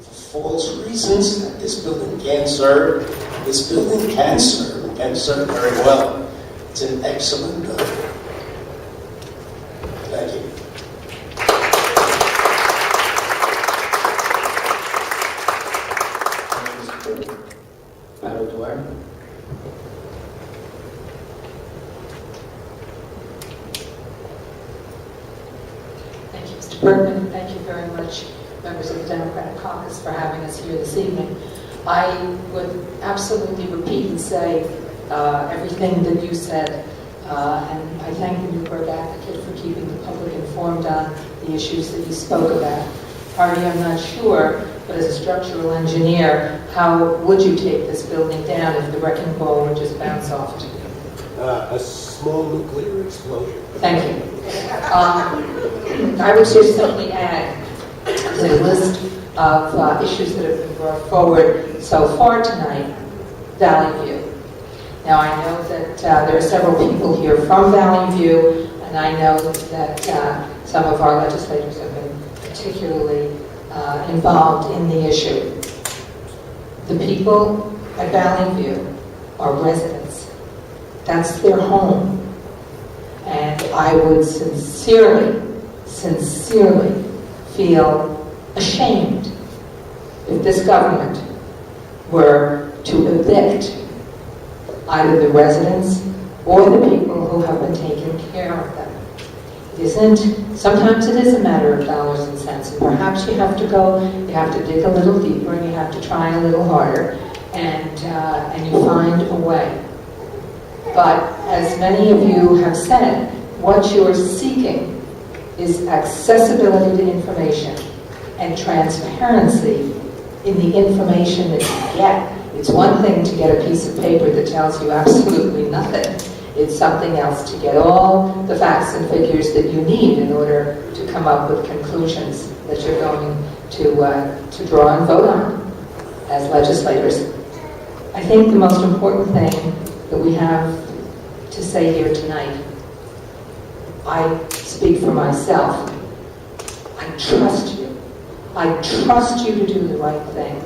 for false reasons that this building can't serve. This building can serve very well. It's an excellent building. Thank you. Thank you, Mr. Bergman. Thank you very much, members of the Democratic Caucus, for having us here this evening. I would absolutely repeat and say everything that you said, and I thank the Newburgh Advocate for keeping the public informed on the issues that you spoke about. Harvey, I'm not sure, but as a structural engineer, how would you take this building down if the wrecking ball would just bounce off it? A small nuclear explosion. Thank you. I would just simply add to the list of issues that have been brought forward so far tonight, Valley View. Now, I know that there are several people here from Valley View, and I know that some of our legislators have been particularly involved in the issue. The people at Valley View are residents. That's their home. And I would sincerely feel ashamed if this government were to evict either the residents or the people who have been taking care of them. Sometimes it is a matter of dollars and cents, and perhaps you have to dig a little deeper, and you have to try a little harder, and you find a way. But as many of you have said, what you're seeking is accessibility to information and transparency in the information that you get. It's one thing to get a piece of paper that tells you absolutely nothing. It's something else to get all the facts and figures that you need in order to come up with conclusions that you're going to draw and vote on as legislators. I think the most important thing that we have to say here tonight, I speak for myself. I trust you. I trust you to do the right thing.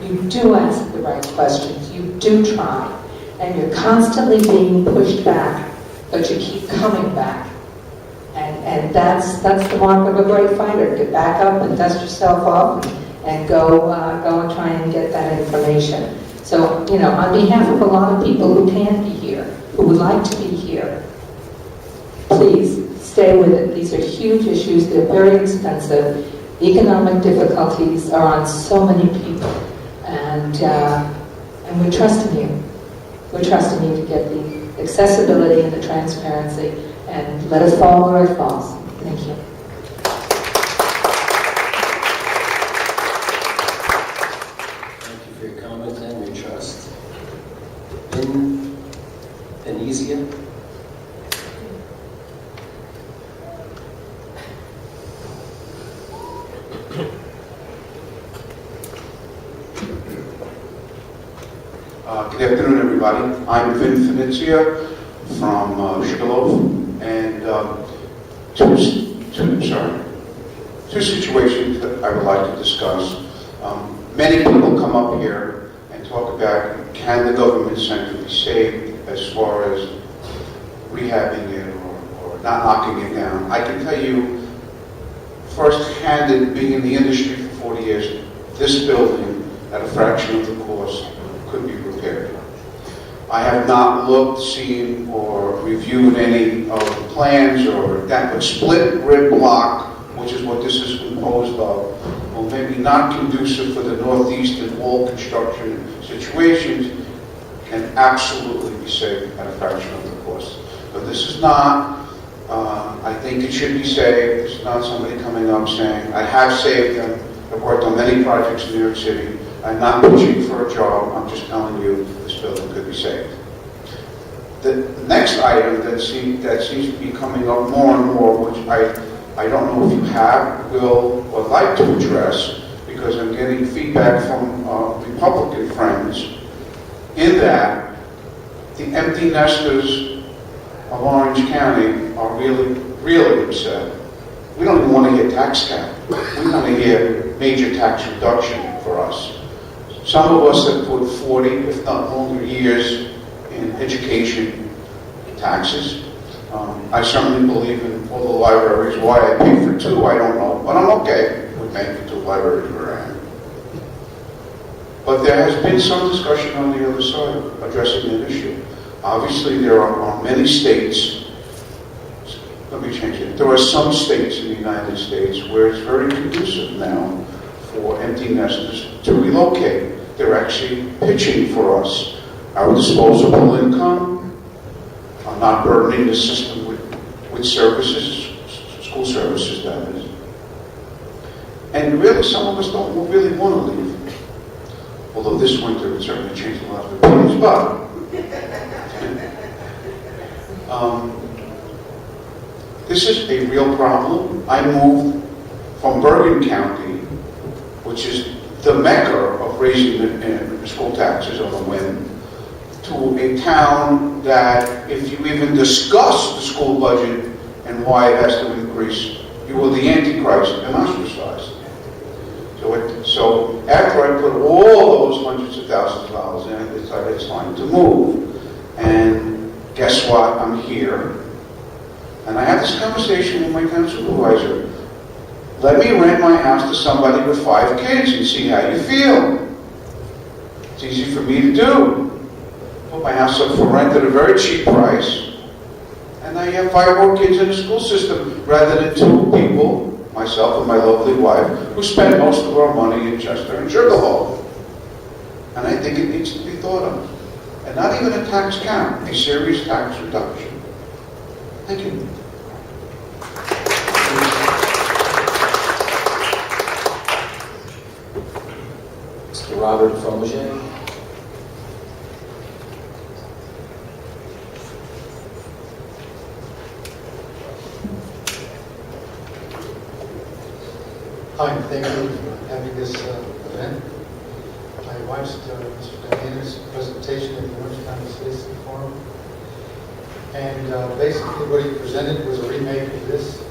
You do ask the right questions. You do try. And you're constantly being pushed back, but you keep coming back. And that's the mark of a great fighter. Get back up and dust yourself off and go and try and get that information. So, on behalf of a lot of people who can't be here, who would like to be here, please stay with it. These are huge issues. They're very expensive. Economic difficulties are on so many people. And we're trusting you. We're trusting you to get the accessibility and the transparency, and let us fall where it falls. Thank you. Thank you for your comments and your trust. Been easier? Good afternoon, everybody. I'm Vin Finizia from Sugarloaf, and two situations that I would like to discuss. Many people come up here and talk about, can the government center be saved as far as rehabbing it or not knocking it down. I can tell you firsthand, in being in the industry for 40 years, this building, at a fraction of the cost, could be repaired. I have not looked, seen, or reviewed any of the plans or that, but split rib block, which is what this is composed of, will maybe not conducive for the northeastern wall construction situations, can absolutely be saved at a fraction of the cost. But this is not, I think it should be saved. It's not somebody coming up saying, I have saved them. I've worked on many projects in New York City. I'm not pushing for a job. I'm just telling you this building could be saved. The next item that seems to be coming up more and more, which I don't know if you have, will, or like to address, because I'm getting feedback from Republican friends, in that the empty nesters of Orange County are really, really upset. We don't even want to hear tax cap. We want to hear major tax reduction for us. Some of us have put 40, if not longer, years in education taxes. I certainly believe in all the libraries. Why I pay for 2, I don't know, but I'm okay with paying for 2 libraries where I am. But there has been some discussion on the other side addressing that issue. Obviously, there are many states, let me change it. There are some states in the United States where it's very conducive now for empty nesters to relocate. They're actually pitching for us our disposable income, not burdening the system with services, school services, that is. And really, some of us don't really want to leave. Although this winter it certainly changed a lot of opinions, but this is a real problem. I moved from Bergen County, which is the mecca of raising the school taxes on the whim, to a town that, if you even discuss the school budget and why it has to increase, you are the Antichrist and ostracized. So after I put all those hundreds of thousands of dollars in, I decided it's time to move. And guess what? I'm here. And I had this conversation with my town supervisor. Let me rent my house to somebody with 5 kids and see how you feel. It's easy for me to do. Put my house up for rent at a very cheap price. And now you have 5 more kids in the school system rather than 2 people, myself and my lovely wife, who spend most of our money in Chester and Sugarloaf. And I think it needs to be thought of. And not even a tax cap, a serious tax reduction. Thank you. Mr. Robert Fromage. Hi, thank you for having this event. I watched Mr. Diana's presentation at the Orange County Citizen Forum, and basically what he presented was a remake of this.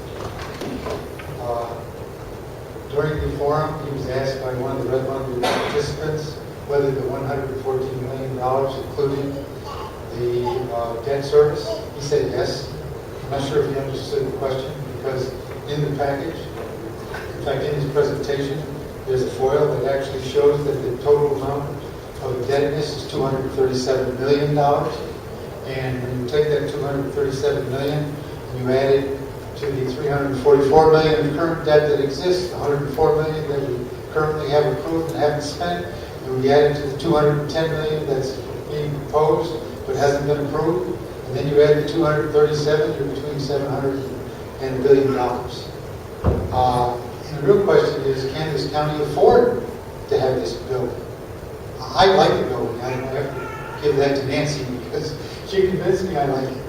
During the forum, he was asked by one of the Red Lung participants whether the $114 million, including the debt service. He said yes. I'm not sure if he understood the question, because in the package, in fact, in his presentation, there's a foil that actually shows that the total amount of indebtedness is $237 million. And when you take that $237 million and you add it to the $344 million in current debt that exists, the $104 million that we currently have approved and haven't spent, and we add it to the $210 million that's being proposed but hasn't been approved, and then you add the $237, you're between $700 and $1 billion. And the real question is, can this county afford to have this building? I like the building. I have to give that to Nancy because she convinced me I like it.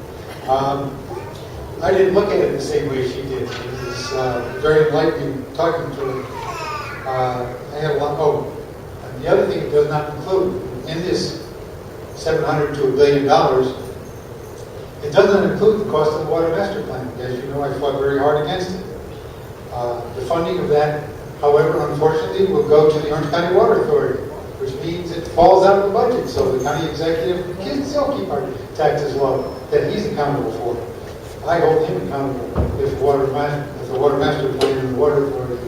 I didn't look at it the same way she did. It was very enlightening talking to her. I had a lot. And the other thing it does not include, in this $700 to $1 billion, it doesn't include the cost of the water master plan. As you know, I fought very hard against it. The funding of that, however, unfortunately, will go to the Orange County Water Authority, which means it falls out of the budget. So the county executive can still keep our taxes low that he's accountable for. I hold him accountable if the water master plan and the water authority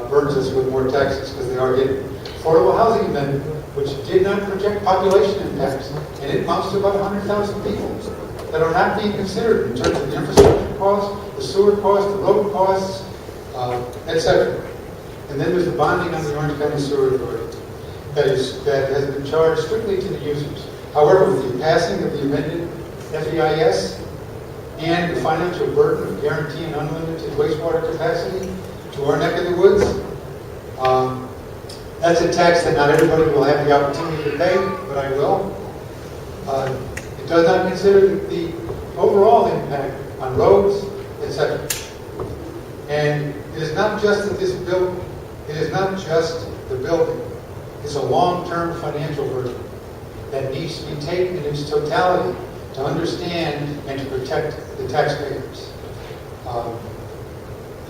burns us with more taxes, because they are getting affordable housing amendment, which did not project population impacts, and it amounts to about 100,000 people that are not being considered in terms of the infrastructure costs, the sewer costs, the road costs, etc. And then there's the bonding on the Orange County Sewer Authority that has been charged strictly to the users. However, with the passing of the amended FEIS and the financial burden of guaranteeing unlimited wastewater capacity to our neck of the woods, that's a tax that not everybody will have the opportunity to pay, but I will. It does not consider the overall impact on roads, etc. And it is not just that this building, it is not just the building. It's a long-term financial burden that needs to be taken in its totality to understand and to protect the taxpayers.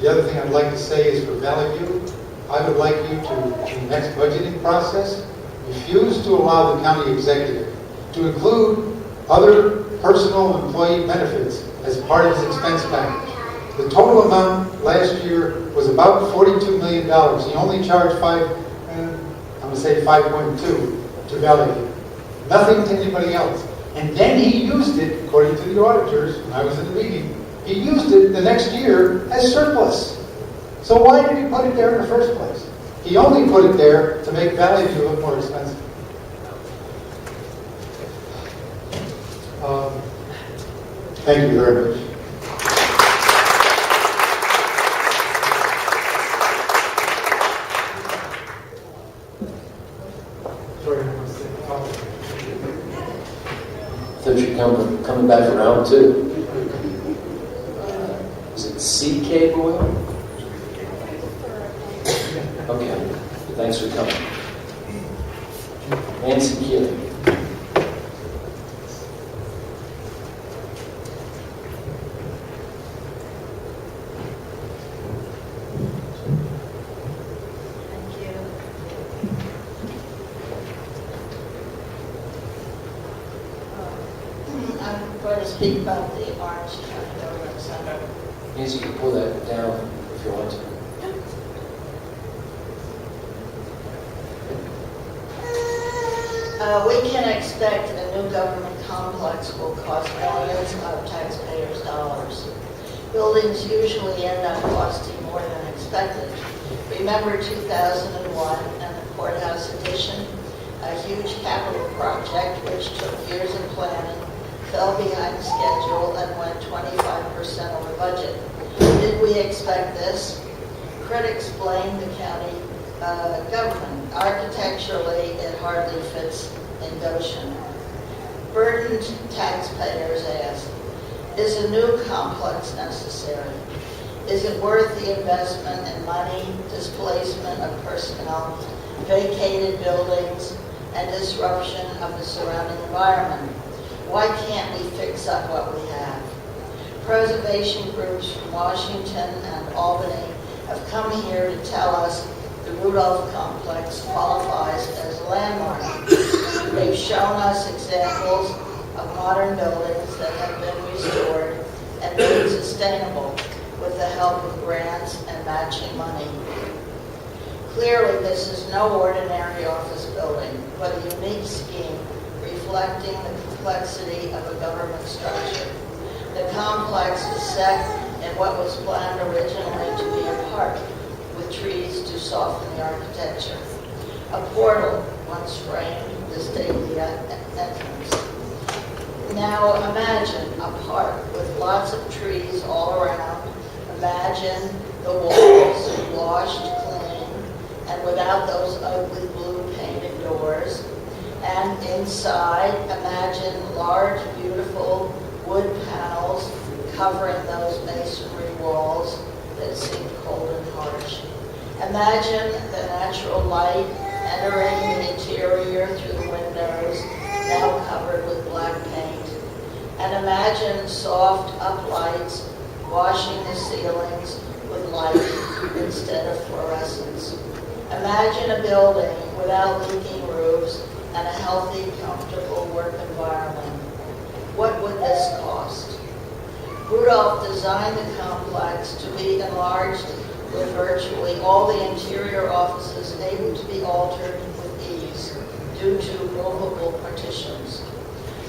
The other thing I'd like to say is for Valley View, I would like you to, in the next budgeting process, refuse to allow the county executive to include other personal employee benefits as part of his expense package. The total amount last year was about $42 million. He only charged I'm going to say 5.2 to Valley. Nothing to anybody else. And then he used it, according to the auditors, when I was in the meeting, he used it the next year as surplus. So why did he put it there in the first place? He only put it there to make Valley View look more expensive. Thank you very much. Thought you're coming back for round two. Is it CK Boyle? Okay, thanks for coming. Nancy Keeling. Speak about the Orange County Government Center. Nancy, you can pull that down if you want to. We can expect a new government complex will cost millions of taxpayers' dollars. Buildings usually end up costing more than expected. Remember 2001 and the courthouse addition, a huge capital project which took years of planning, fell behind schedule and went 25% over budget. Did we expect this? Critics blame the county government. Architecturally, it hardly fits in Goshen. Burdened taxpayers ask, is a new complex necessary? Is it worth the investment in money, displacement of personnel, vacated buildings, and disruption of the surrounding environment? Why can't we fix up what we have? Preservation groups from Washington and Albany have come here to tell us the Rudolph complex qualifies as a landmark. They've shown us examples of modern buildings that have been restored and made sustainable with the help of grants and matching money. Clearly, this is no ordinary office building, but a unique scheme reflecting the complexity of a government structure. The complex is set in what was planned originally to be a park with trees to soften the architecture. A portal once framed the stately entrance. Now imagine a park with lots of trees all around. Imagine the walls washed clean and without those ugly blue painted doors. And inside, imagine large, beautiful wood panels covering those masonry walls that seem cold and harsh. Imagine the natural light entering the interior through the windows, now covered with black paint. And imagine soft uplights washing the ceilings with light instead of fluorescence. Imagine a building without leaking roofs and a healthy, comfortable work environment. What would this cost? Rudolph designed the complex to be enlarged with virtually all the interior offices able to be altered with ease due to movable partitions.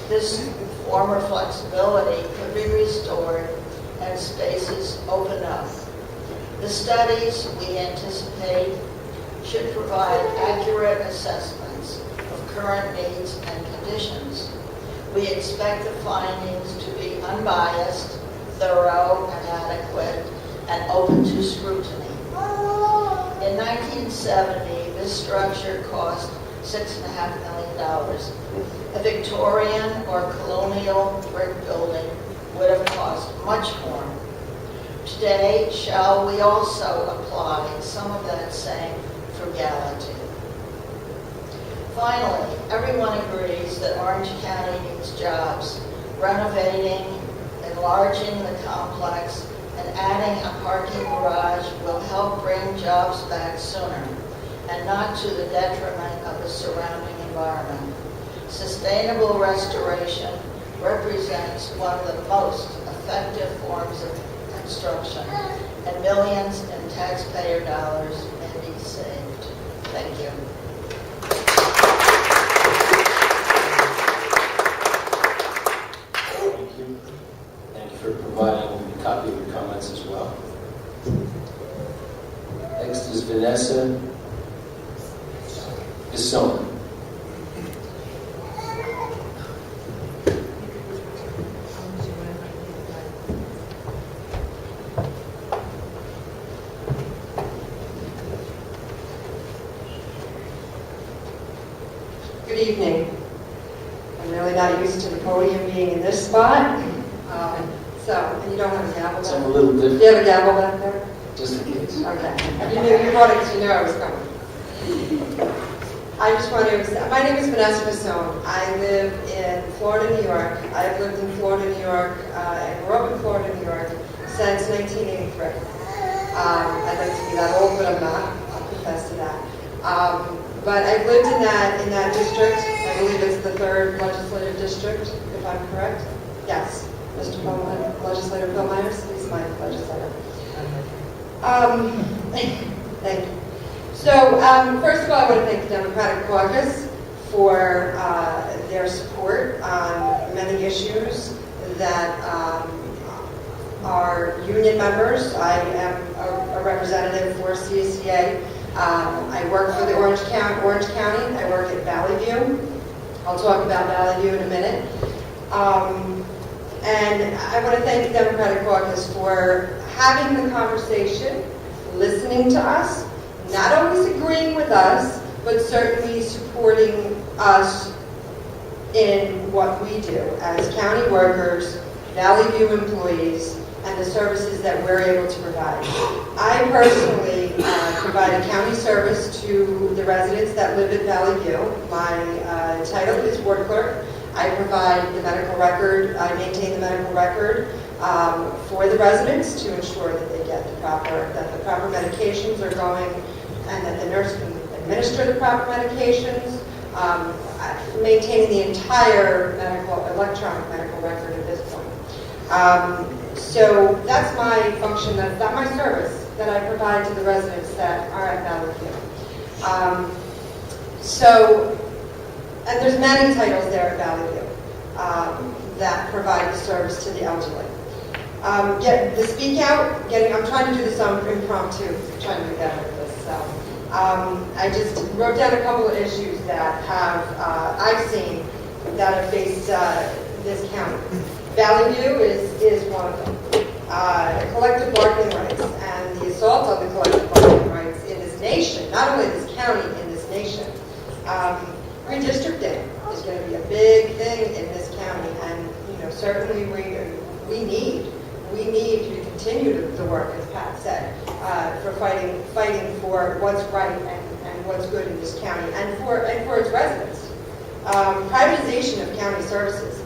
This former flexibility could be restored and spaces opened up. The studies we anticipate should provide accurate assessments of current needs and conditions. We expect the findings to be unbiased, thorough, and adequate, and open to scrutiny. In 1970, this structure cost $6.5 million. A Victorian or colonial brick building would have cost much more. Today, shall we also apply some of that same frugality? Finally, everyone agrees that Orange County needs jobs. Renovating, enlarging the complex, and and adding a parking garage will help bring jobs back sooner and not to the detriment of the surrounding environment. Sustainable restoration represents one of the most effective forms of construction, and millions in taxpayer dollars may be saved. Thank you. Thank you. Thank you for providing a copy of your comments as well. Next is Vanessa Bisson. Good evening. I'm really not used to the podium being in this spot. And you don't have a gavel So I'm back a little there? Do different, you have a gavel back there? just in case. Okay. You brought it because you knew I was coming. I just want to say, my name is Vanessa Bisson. I live in Florida, New York. I have lived in Florida, New York, and grew up in Florida, New York since 1983. I'd like to be that old, but I'm not. I'll confess to that. But I've lived in that district. I believe it's the 3rd legislative district, if I'm correct. Yes, Mr. Perlmeyer, Legislator Perlmeyer, he's my legislator. Thank you. So, first of all, I want to thank the Democratic Caucus for their support on many issues that are union members. I am a representative for CSEA. I work for the Orange County. I work at Valley View. I'll talk about Valley View in a minute. And I want to thank the Democratic Caucus for having the conversation, listening to us, not always agreeing with us, but certainly supporting us in what we do as county workers, Valley View employees, and the services that we're able to provide. I personally provide a county service to the residents that live at Valley View. My title is ward clerk. I provide the medical record, I maintain the medical record for the residents to ensure that they get the proper medications are going and that the nurse can administer the proper medications, maintaining the entire electronic medical record at this point. So that's my function, that's my service that I provide to the residents that are at Valley View. And there's many titles there at Valley View that provide the service to the elderly. The speak out, I'm trying to do this on impromptu, trying to do that with this. So, I just wrote down a couple of issues that I've seen that have faced this county. Valley View is one of them. Collective bargaining rights and the assault on the collective bargaining rights in this nation, not only this county, in this nation. Redistricting is going to be a big thing in this county, and certainly we need to continue the work, as Pat said, for fighting for what's right and what's good in this county and for its residents. Privatization of county services.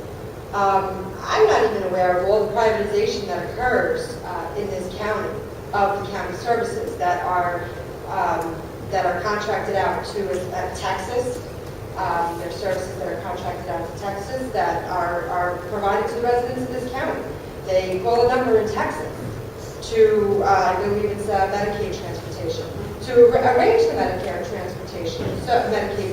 I'm not even aware of all the privatization that occurs in this county of the county services that are contracted out to Texas. There are services that are contracted out to Texas that are provided to the residents of this county. They call a number in Texas to, I believe it's Medicaid transportation, to arrange the Medicaid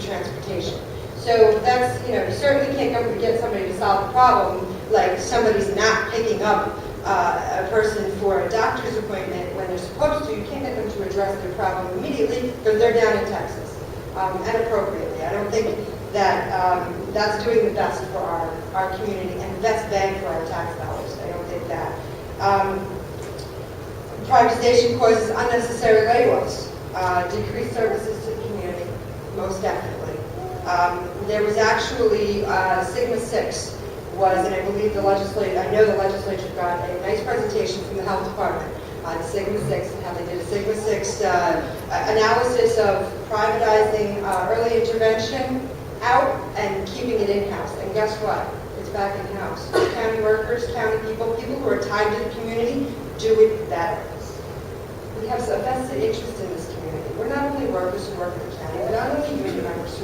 transportation. So that's, you certainly can't go and get somebody to solve the problem like somebody's not picking up a person for a doctor's appointment when they're supposed to. You can't get them to address their problem immediately because they're down in Texas, and appropriately. I don't think that that's doing the best for our community and the best bang for our tax dollars. I don't think that. Privatization causes unnecessary layoffs, decreased services to the community, most definitely. There was actually Sigma 6 was, and I believe the legislature got a nice presentation from the health department on Sigma 6 and how they did a Sigma 6 analysis of privatizing early intervention out and keeping it in-house. And guess what? It's back in-house. County workers, county people who are tied to the community, do it better. We have a vested interest in this community. We're not only workers who work in the county, we're not only union members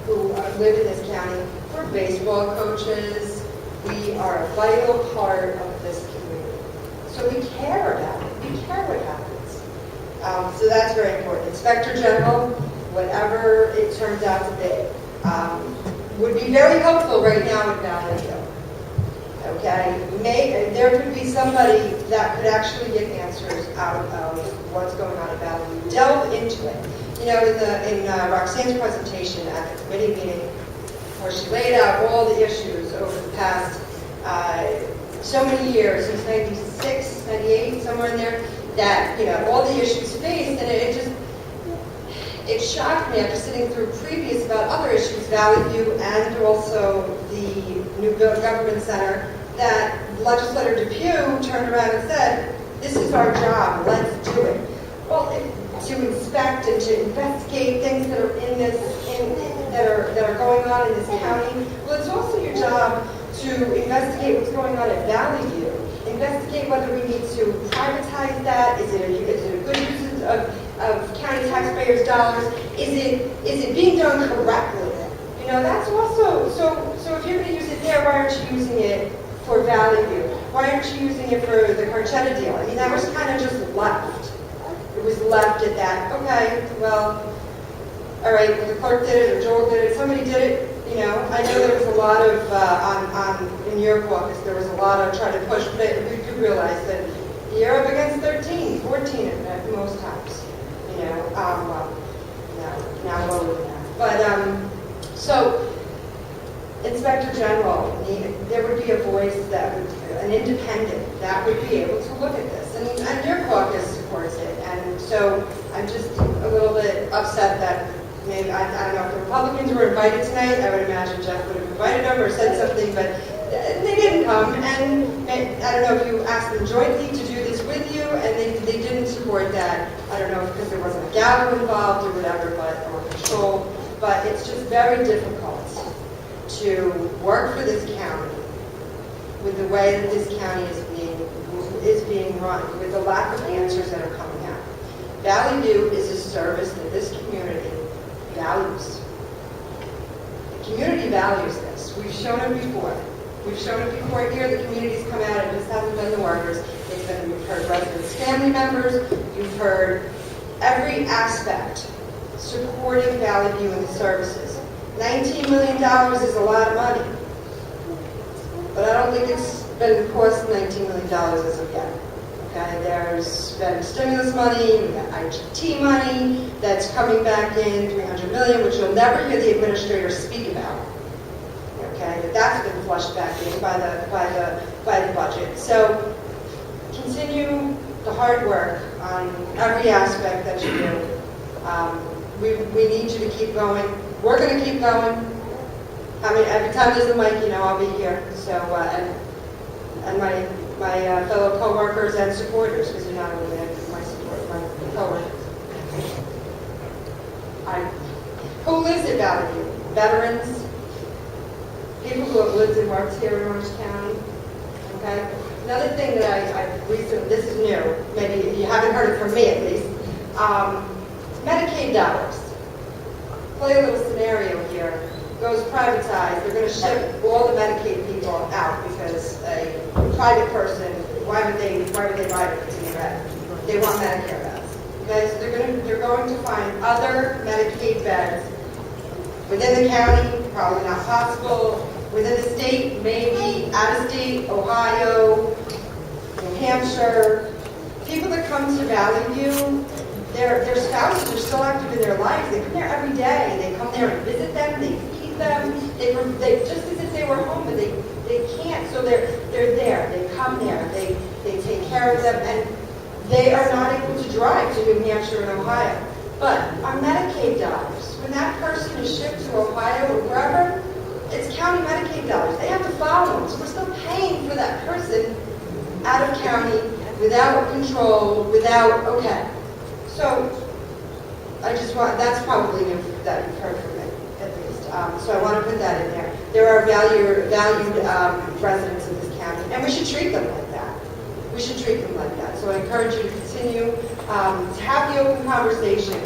who live in this county, we're baseball coaches. We are a vital part of this community. So we care about it. We care what happens. So that's very important. Inspector General, whatever it turns out to be, would be very helpful right now at Valley Hill. Okay? There could be somebody that could actually get answers out of what's going on at Valley Hill. Delve into it. You know, in Roxanne's presentation at the committee meeting, where she laid out all the issues over the past so many years, since 96, 98, somewhere in there, that, you know, all the issues faced, and it shocked me after sitting through previous about other issues, Valley View and also the new government center, that Legislator Depew turned around and said, this is our job, let's do it. Well, to inspect and to investigate things that are that are going on in this county. Well, it's also your job to investigate what's going on at Valley View. Investigate whether we need to privatize that. Is it a good use of county taxpayers' dollars? Is it being done correctly? You know, that's also so if you're going to use it there, why aren't you using it for Valley View? Why aren't you using it for the Carchetta deal? I mean, that was kind of just left. It was left at that. Okay, well, all right, well, the clerk did it, or Joel did it, somebody did it. You know, I know there was a lot of, in your caucus, there was a lot of trying to push, but we do realize that you're up against 13, 14 at most times. You know, well, now lower than that. But, so, Inspector General, there would be a voice that would, an independent, that would be able to look at this. And your caucus supports it. And so I'm just a little bit upset that maybe, I don't know, if the Republicans were invited tonight, I would imagine Jeff would have invited them or said something, but they didn't come. And I don't know if you asked them jointly to do this with you, and they didn't support that. I don't know if because there wasn't a gavel involved or whatever, or control. But it's just very difficult to work for this county with the way that this county is being run, with the lack of answers that are coming out. Valley View is a service that this community values. The community values this. We've shown it before. We've shown it before here. The community's come out. It just hasn't been the workers. You've heard residents, family members. You've heard every aspect supporting Valley View and the services. $19 million is a lot of money, but I don't think it's been cost $19 million as of yet. Okay, there's been stimulus money, we've got IGT money that's coming back in, $300 million, which you'll never hear the administrator speak about. Okay, but that's been flushed back in by the budget. So continue the hard work on every aspect that you do. We need you to keep going. We're going to keep going. I mean, every time there's a mic, you know, I'll be here. So, and my fellow co-workers and supporters, because you're not only my support, my co-workers. Who lives at Valley View? Veterans, people who have lived and worked here in Orange County. Okay. Another thing that I recently, this is new, maybe you haven't heard it from me at least, Medicaid dollars. Play a little scenario here. Goes privatized. They're going to ship all the Medicaid people out because a private person, why would they buy it if it's in the red? They want Medicare beds. Okay, so they're going to find other Medicaid beds within the county, probably not possible. Within the state, maybe out of state, Ohio, New Hampshire. People that come to Valley View, their spouses are still active in their lives. They come there every day. They come there and visit them. They feed them. They just as if they were home, but they can't. So they're there. They come there. They take care of them, and they are not able to drive to New Hampshire and Ohio. But our Medicaid dollars, when that person is shipped to Ohio or wherever, it's county Medicaid dollars. They have to follow them. So we're still paying for that person out of county without control, without, okay. So I just want, that's probably new that you've heard from me, at least. So I want to put that in there. There are valued residents of this county, and we should treat them like that. We we should treat them like that. So I encourage you to continue to have the open conversation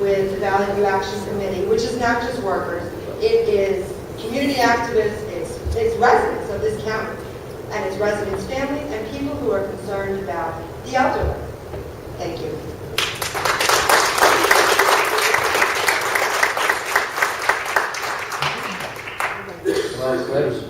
with the Valley View Action Committee, which is not just workers, it is community activists, it's residents of this county, and it's residents' families and people who are concerned about the elderly. Thank you. Well, please.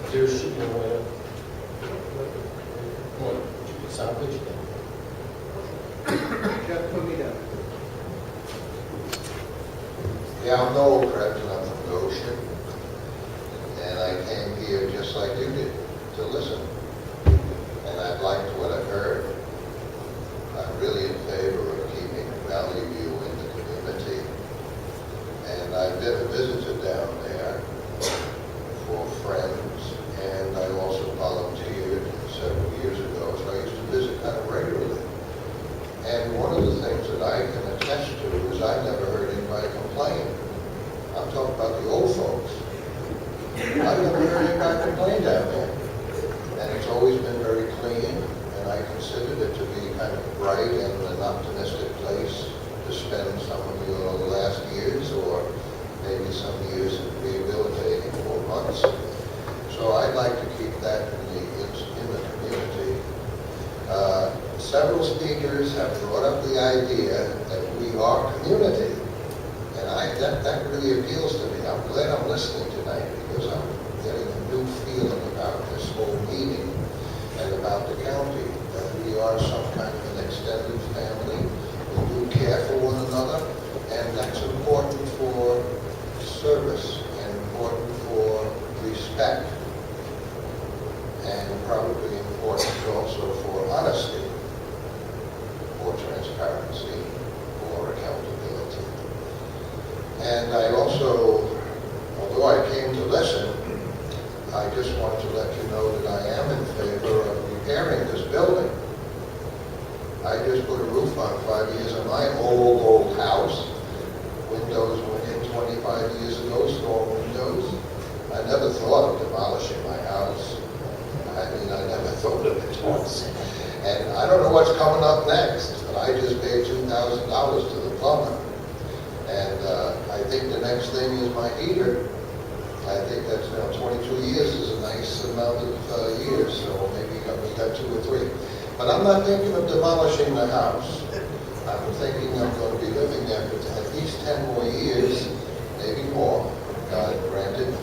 There's shooting away. What? Salvage? Jeff, put me down. Yeah, I'm Noel Krebs, and I'm from Goshen, and I came here just like you did, to listen. And I've liked what I've heard. I'm really in favor of keeping Valley View in the community. And I've never visited down there for friends, and I also volunteered several years ago, so I used to visit kind of regularly. And one of the things that I can attest to is I never heard anybody complain. I'm talking about the old folks. I've never heard anybody complain down there. And it's always been very clean, and I considered it to be kind of bright and an optimistic place to spend some of your last years, or maybe some years of rehabilitating for months. So I'd like to keep that in the community. Several speakers have brought up the idea that we are community, and that really appeals to me. I'm glad I'm listening tonight, because I'm getting a new feeling about this whole meeting and about the county, that we are some kind of an extended family. We do care for one another, and that's important for service and important for respect, and probably important also for honesty, for transparency, for accountability. And I also, although I came to listen, I just wanted to let you know that I am in favor of repairing this building. I just put a roof on 5 years on my old house. Windows went in 25 years ago, storm windows. I never thought of demolishing my house. I mean, I never thought of it once. And I don't know what's coming up next, but I just paid $2,000 to the plumber. And I think the next thing is my heater. I think that's, 22 years is a nice amount of years, so maybe we got 2 or 3. But I'm not thinking of demolishing the house. I'm thinking I'm going to be living there for at least 10 more years, maybe more, God granted.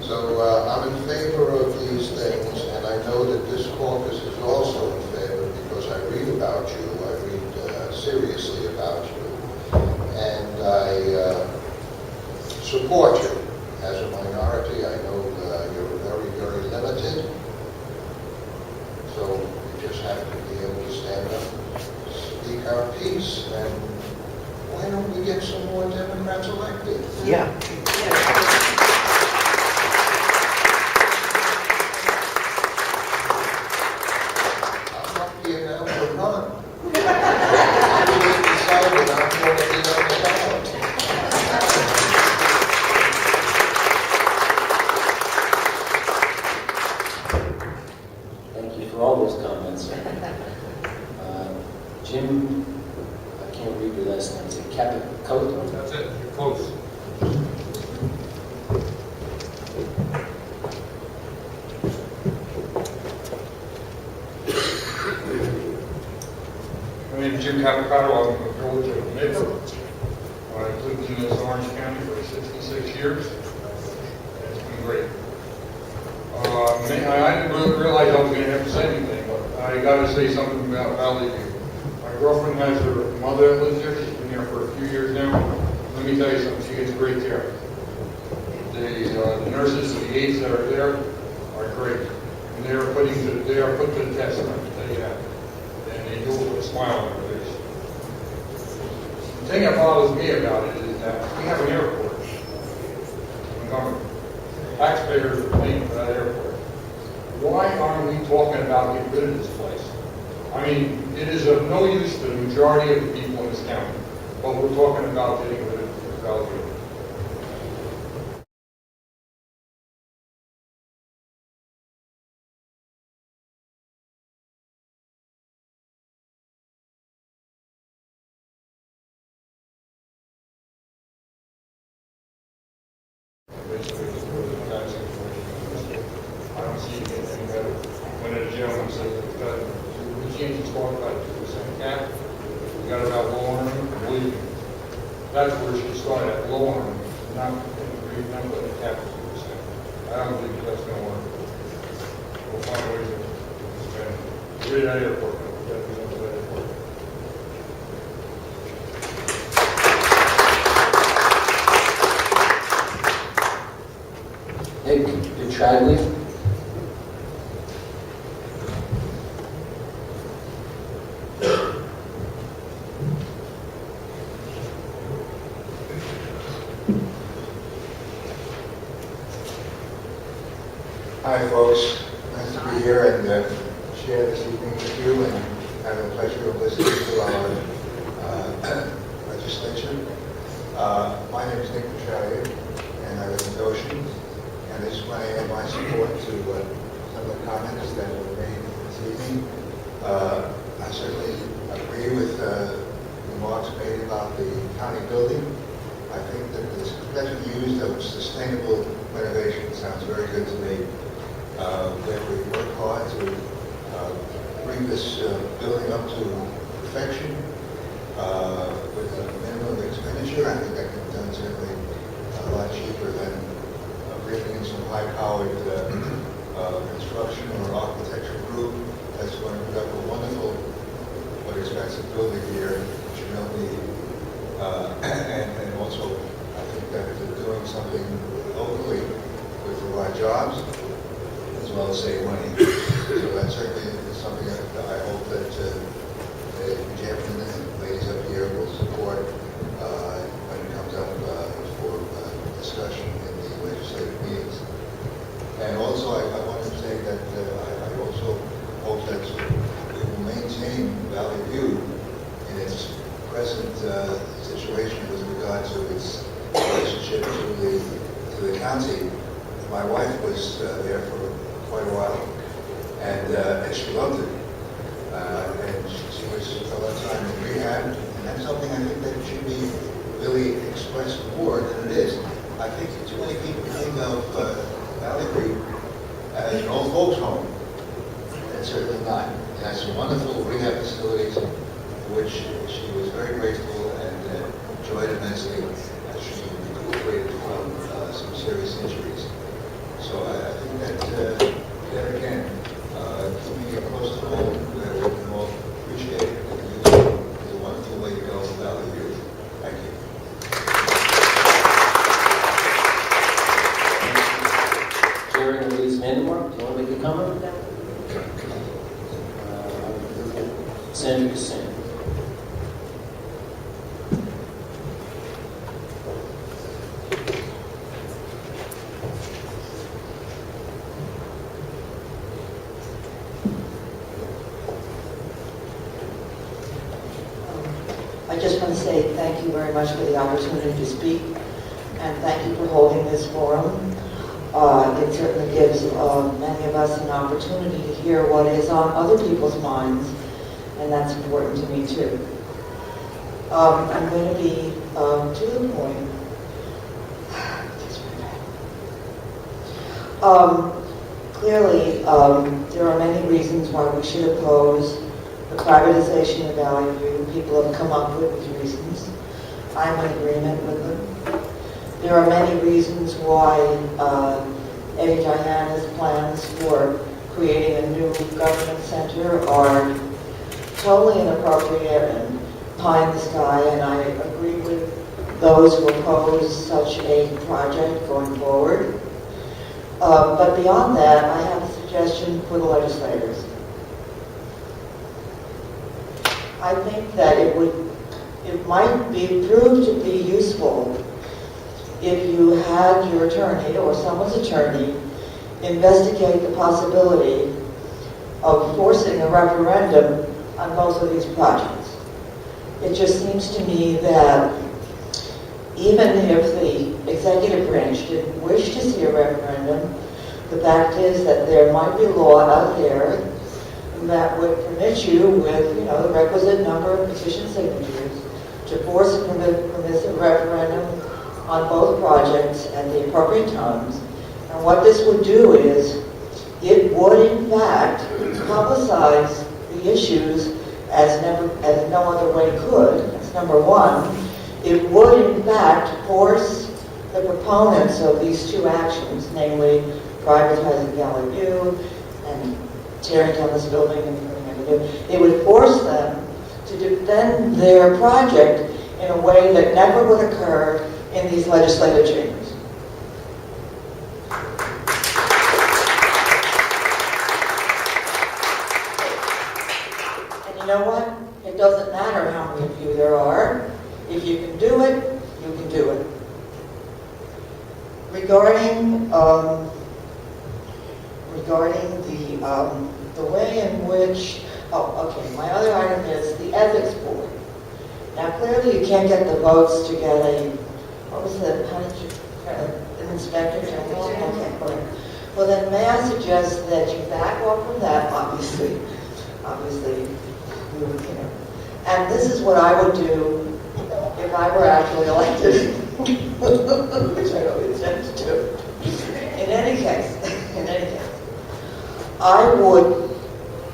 So I'm in favor of these things, and I know that this caucus is also in favor, because I read about you, I read seriously about you, and I support you. As a minority, I know you're very, very limited, so we just have to be able to stand up and speak our piece, and why don't we get some more Democrats elected? Yeah. I'm up here now to run. I'm just decided I'm going to be on the ballot. Thank you for all those comments. Jim, I can't read your last name. Is it Capicote? That's it, you're close. My name is Jim Capicato. I'm from the village of Midford. I've lived in this Orange County for 66 years. It's been great. I didn't really realize I was going to have to say anything, but I got to say something about Valley View. My girlfriend has her mother that lives there. She's been there for a few years now. Let me tell you something, she gets great care. The nurses and the aides that are there are great. And they are put to the test, I can tell you that. And they do it with a smile on their face. The thing that bothers me about it is that we have an airport in Montgomery. Taxpayers are paying for that airport. Why aren't we talking about getting rid of this place? I mean, It is of no use to the majority of the people in this county, but we're talking about getting rid of the value. Basically, it's really the tax situation. I don't see it getting any better. When the gentleman said that we changed the talk about 2% cap, we got about lowering them, believe me. That's where it should start at, lowering them, not putting a cap at 2%. I don't think that's going to work. We'll find ways to spend. Get it at airport, though. Definitely go to that airport. Nick, your Tradley? Hi, folks. Nice to be here and share this evening with you, and have the pleasure of listening to our legislature. My name is Nick Petralia, and I live in Goshen, and I just want to add my support to some of the comments that were made this evening. I certainly agree with the remarks made about the county building. I think that this expression used of sustainable renovation sounds very good to me. That we work hard to bring this building up to perfection with a minimum expenditure. I think that can be done certainly a lot cheaper than bringing in some high-powered construction or architectural group that's going to put up a wonderful but expensive building here, which you don't need. And also, I think that they're doing something locally with provide jobs, as well as save money. So that certainly is something that I hope that the gentlemen and ladies up here will support when it comes up for discussion in the legislative meetings. And also, I want to say that I also hope that we will maintain Valley View in its present situation with regard to its relationship to the county. My wife was there for quite a while, and she loved it. And she was a lot of time in rehab, and that's something I think that should be really expressed more than it is. I think too many people think of Valley Creek as an old folks' home, and certainly not. It has some wonderful rehab facilities, for which she was very grateful and enjoyed immensely as she recuperated from some serious injuries. So I think that, there again, keeping it close to home where we can all appreciate it is a wonderful way to go for Valley View. Thank you. Jerry and Louise Vandermark, do you want to make a comment? Sandra Cassandra. I just want to say thank you very much for the opportunity to speak, and thank you for holding this forum. It certainly gives many of us an opportunity to hear what is on other people's minds, and that's important to me too. I'm going to be to the point. Clearly, there are many reasons why we should oppose the privatization of Valley View. People have come up with reasons. I'm in agreement with them. There are many reasons why Eddie Diana's plans for creating a new government center are totally inappropriate and pie in the sky, and I agree with those who oppose such a project going forward. But beyond that, I have a suggestion for the legislators. I think that it might be proved to be useful if you had your attorney or someone's attorney investigate the possibility of forcing a referendum on both of these projects. It just seems to me that even if the executive branch didn't wish to see a referendum, the fact is that there might be law out there that would permit you with, the requisite number of petition signatures to force a permissive referendum on both projects at the appropriate times. And what this would do is, it would in fact publicize the issues as no other way could. That's number one. It would in fact force the proponents of these two actions, namely privatizing Valley View and tearing down this building and putting it new, it would force them to defend their project in a way that never would occur in these legislative chambers. And you know what? It doesn't matter how many of you there are. If you can do it, you can do it. Regarding the way in which, my other item is the ethics board. Now, clearly you can't get the votes to get an inspector general? Okay, all right. Well, then may I suggest that you back off from that, obviously, and this is what I would do if I were actually elected, which I don't intend to do. In any case, I would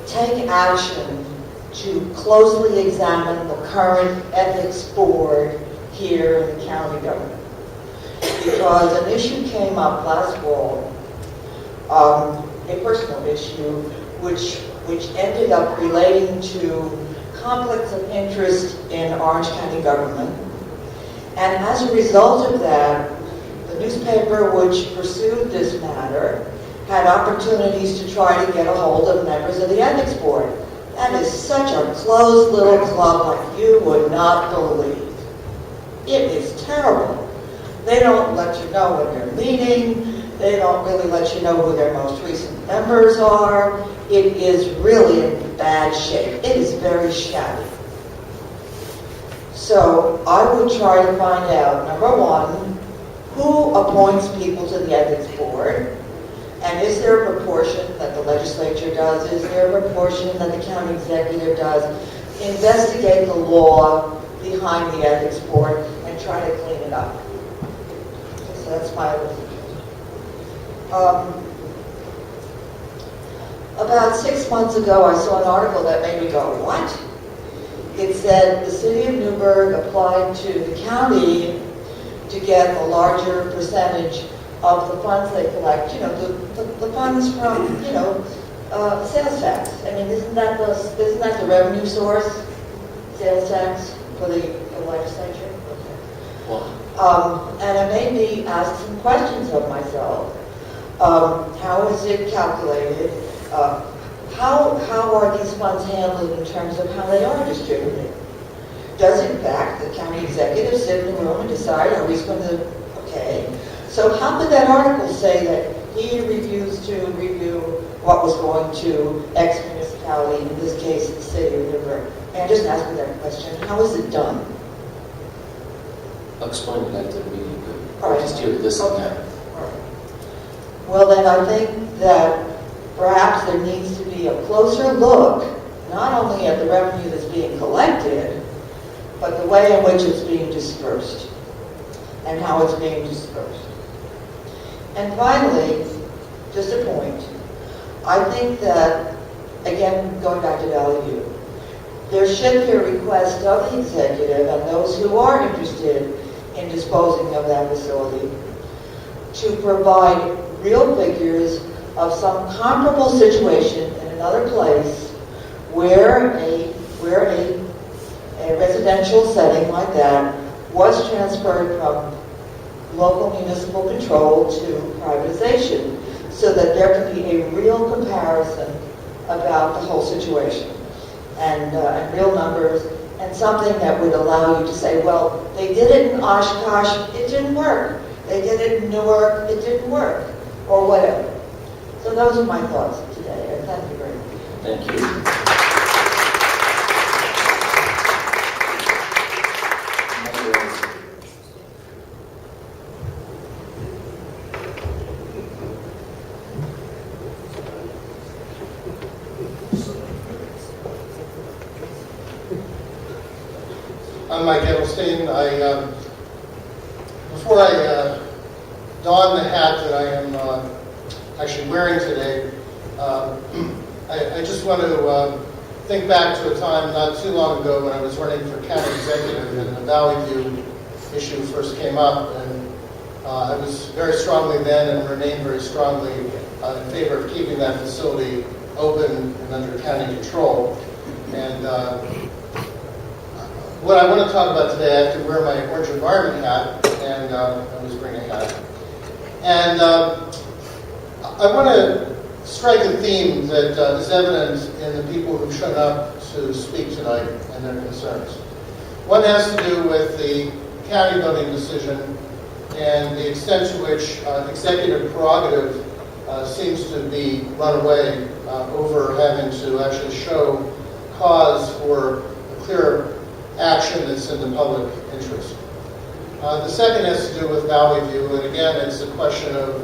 take action to closely examine the current ethics board here in the county government. Because an issue came up last fall, a personal issue, which ended up relating to conflicts of interest in Orange County government. And as a result of that, the newspaper which pursued this matter had opportunities to try to get a hold of members of the ethics board. That is such a closed little club like you would not believe. It is terrible. They don't let you know when they're meeting. They don't really let you know who their most recent members are. It is really in bad shape. It is very shabby. So I would try to find out, number one, who appoints people to the ethics board? And is there a proportion that the legislature does? Is there a proportion that the county executive does? Investigate the law behind the ethics board and try to clean it up. So that's my other thing. About 6 months ago, I saw an article that made me go, what? It said the city of Newburgh applied to the county to get a larger percentage of the funds they collect, the funds from, sales tax. I mean, isn't that the revenue source, sales tax for the legislature? And it made me ask some questions of myself. How is it calculated? How are these funds handled in terms of how they are distributed? Does, in fact, the county executive sit in the room and decide, are we going to, okay. So how could that article say that he refused to review what was going to X municipality, in this case, the city of Newburgh? May I just ask you that question? How is it done? I'll explain it after the meeting, but All right. just hear this and that. All right. Well, then I think that perhaps there needs to be a closer look, not only at the revenue that's being collected, but the way in which it's being dispersed and how it's being dispersed. And finally, just a point, I think that, again, going back to Valley View, there should be a request of the executive and those who are interested in disposing of that facility to provide real figures of some comparable situation in another place where a residential setting like that was transferred from local municipal control to privatization, so that there can be a real comparison about the whole situation and real numbers, and something that would allow you to say, well, they did it in Oshkosh, it didn't work. They did it in Newark, it didn't work, or whatever. So those are my thoughts today, and thank you very much. Thank you. I'm Mike Edelstein. Before I don the hat that I am actually wearing today, I just want to think back to a time not too long ago when I was running for county executive and the Valley View issue first came up, and I was very strongly then and remain very strongly in favor of keeping that facility open and under county control. And what I want to talk about today, I have to wear my orange environment hat, and I always bring a hat. And I want to strike a theme that is evident in the people who've shown up to speak tonight and their concerns. One has to do with the county voting decision and the extent to which executive prerogative seems to be run away over having to actually show cause for a clear action that's in the public interest. The second has to do with Valley View, and again, it's a question of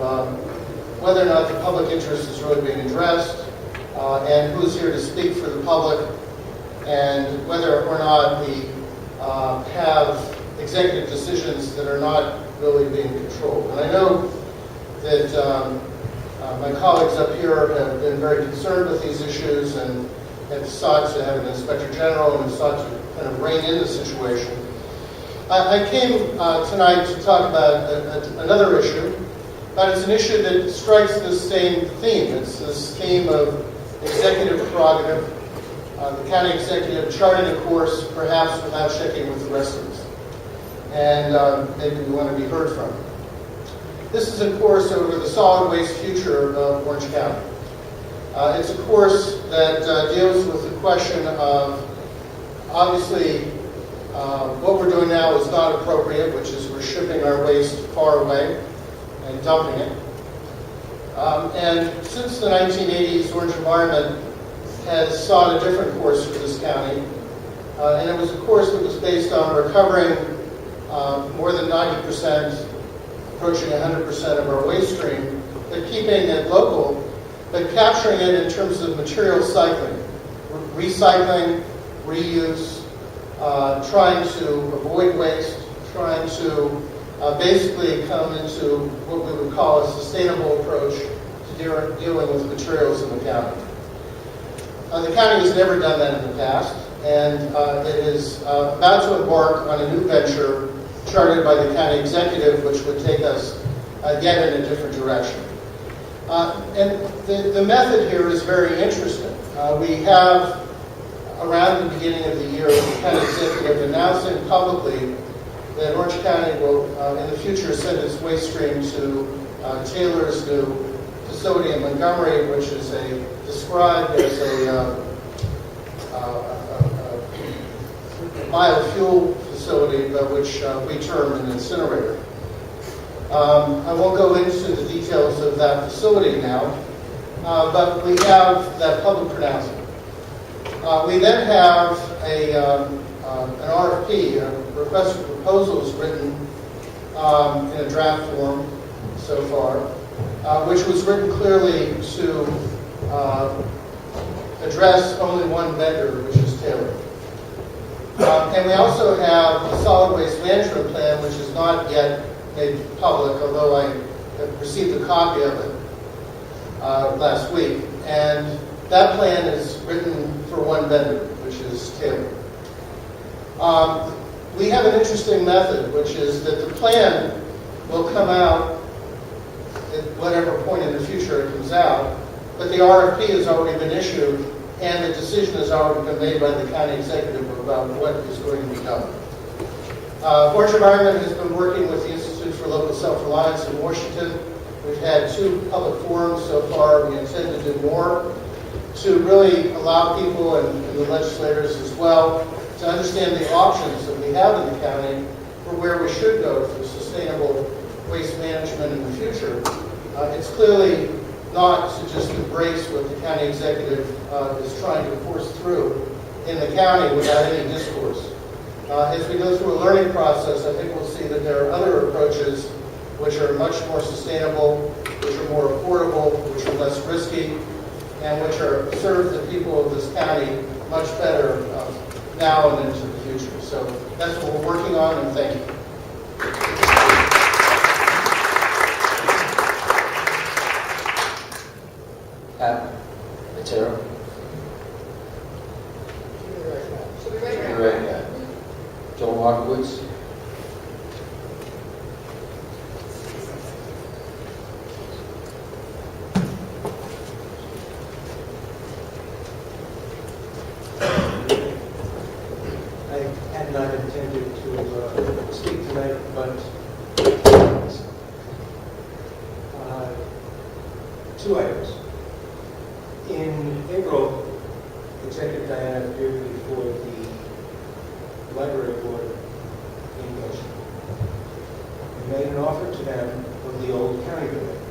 whether or not the public interest is really being addressed, and who's here to speak for the public, and whether or not we have executive decisions that are not really being controlled. And I know that my colleagues up here have been very concerned with these issues and have sought to have an inspector general and have sought to kind of rein in the situation. I came tonight to talk about another issue, but it's an issue that strikes this same theme. It's this theme of executive prerogative, the county executive charting a course, perhaps without checking with the rest of us. And maybe we want to be heard from. This is a course over the solid waste future of Orange County. It's a course that deals with the question of, obviously, what we're doing now is not appropriate, which is we're shipping our waste far away and dumping it. And since the 1980s, Orange Environment has sought a different course for this county. And it was a course that was based on recovering more than 90%, approaching 100% of our waste stream, but keeping it local, but capturing it in terms of material cycling, recycling, reuse, trying to avoid waste, trying to basically come into what we would call a sustainable approach to dealing with materials in the county. The county has never done that in the past, and it is about to embark on a new venture chartered by the county executive, which would take us again in a different direction. And the method here is very interesting. We have, around the beginning of the year, the county executive announcing publicly that Orange County will, in the future, send its waste stream to Taylor's new facility in Montgomery, which is described as a biofuel facility, but which we term an incinerator. I won't go into the details of that facility now, but we have that public pronouncement. We then have an RFP, a request for proposals written in a draft form so far, which was written clearly to address only one vendor, which is Taylor. And we also have a solid waste management plan, which is not yet made public, although I have received a copy of it last week. And that plan is written for one vendor, which is Taylor. We have an interesting method, which is that the plan will come out at whatever point in the future it comes out, but the RFP has already been issued, and the decision has already been made by the county executive about what is going to be done. Orange Environment has been working with the Institute for Local Self-Reliance in Washington. We've had 2 public forums so far. We intend to do more to really allow people and the legislators as well to understand the options that we have in the county for where we should go for sustainable waste management in the future. It's clearly not to just embrace what the county executive is trying to force through in the county without any discourse. As we go through a learning process, I think we'll see that there are other approaches which are much more sustainable, which are more affordable, which are less risky, and which serve the people of this county much better now and into the future. future. So that's what we're working on, and thank you. Pat Matera. Should we write it Right, yeah. Joe Markowitz. I had not intended to speak tonight, but two items. In April, Executive Diana appeared before the Library Board in Goshen and made an offer to them of the old county building,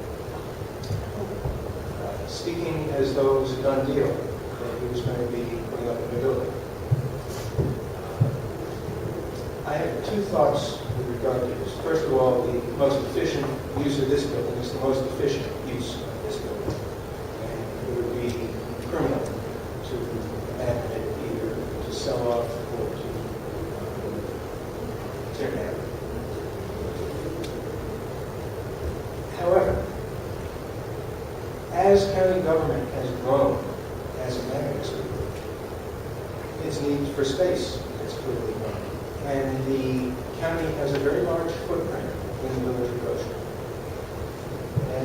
speaking as though it was a done deal, that he was going to be putting up a new building. I have two thoughts with regard to this. First of all, the most efficient use of this building is the most efficient use of this building. And it would be criminal to abandon it, either to sell off or to tear down. However, as county government has grown as a magnitude, its need for space has clearly grown. And the county has a very large footprint in the village of Goshen.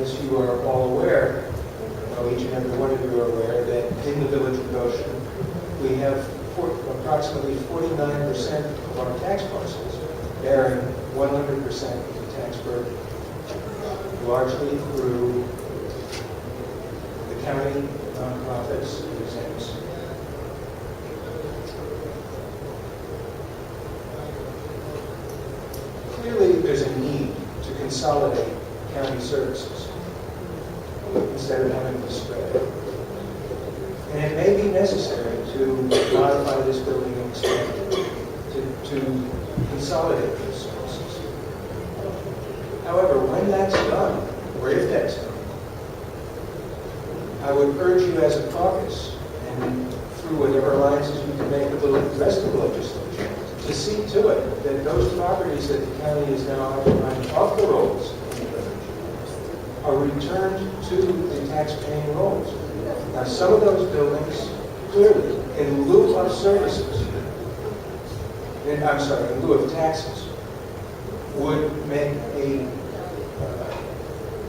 As you are all aware, each and every one of you are aware that in the village of Goshen, we have approximately 49% of our tax parcels bearing 100% of the tax burden, largely through the county nonprofits and exempts. Clearly, there's a need to consolidate county services instead of having to spread. And it may be necessary to modify this building and expand it, to consolidate those services. However, when that's done, or if that's done, I would urge you as a caucus, and through whatever alliances you can make with the rest of the legislature, to see to it that those properties that the county is now occupying off the rolls are returned to the tax-paying rolls. Now, some of those buildings, clearly, in lieu of services, in lieu of taxes, would make a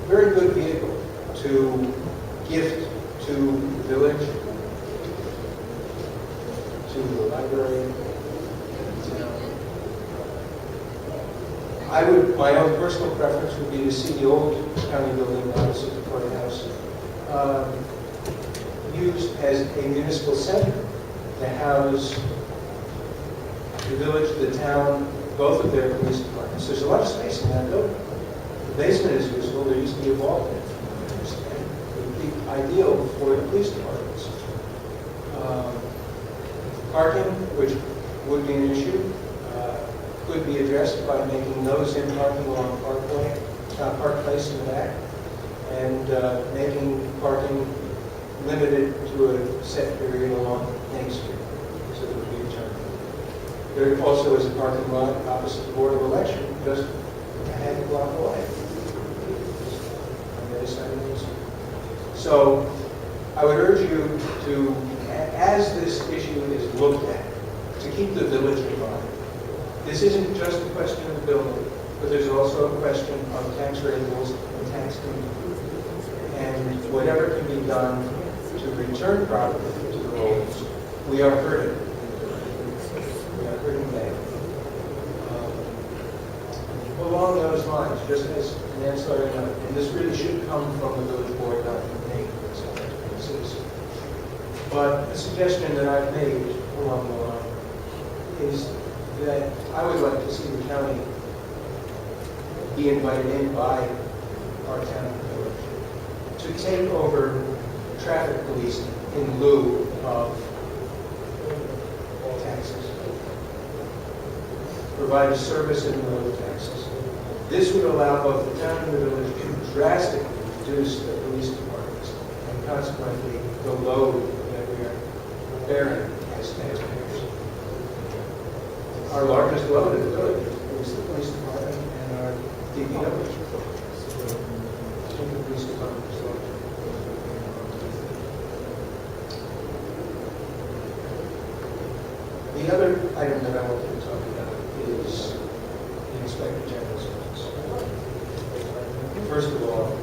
very good vehicle to gift to the village, to the library, my own personal preference would be to see the old county building opposite the courthouse used as a municipal center to house the village, the town, both of their police departments. There's a lot of space in that building. The basement is useful. There used to be a vault in it. It would be ideal for the police departments. Parking, which would be an issue, could be addressed by making those in parking along Park Place in the back, and making parking limited to a set period along Main Street, so there would be a turn. There also is a parking lot opposite the Board of Election, just a half a block away, on the other side of Main Street. So I would urge you to, as this issue is looked at, to keep the village involved. This isn't just a question of the building, but there's also a question of tax renewals and tax commitment. And whatever can be done to return property to the rolls, we are hurting. We are hurting bad. Along those lines, just as an ancillary note, and this really should come from the village board, not from me, as a citizen. But a suggestion that I've made along the line is that I would like to see the county be invited in by our town village to take over traffic policing in lieu of taxes. Provide a service in lieu of taxes. This would allow both the town and the village to drastically reduce the police departments and consequently the load that we are bearing as taxpayers. our largest load in the village is the police department and our DPW. I think the police department is large. The other item that I want to talk about is the Inspector General's office. First of all,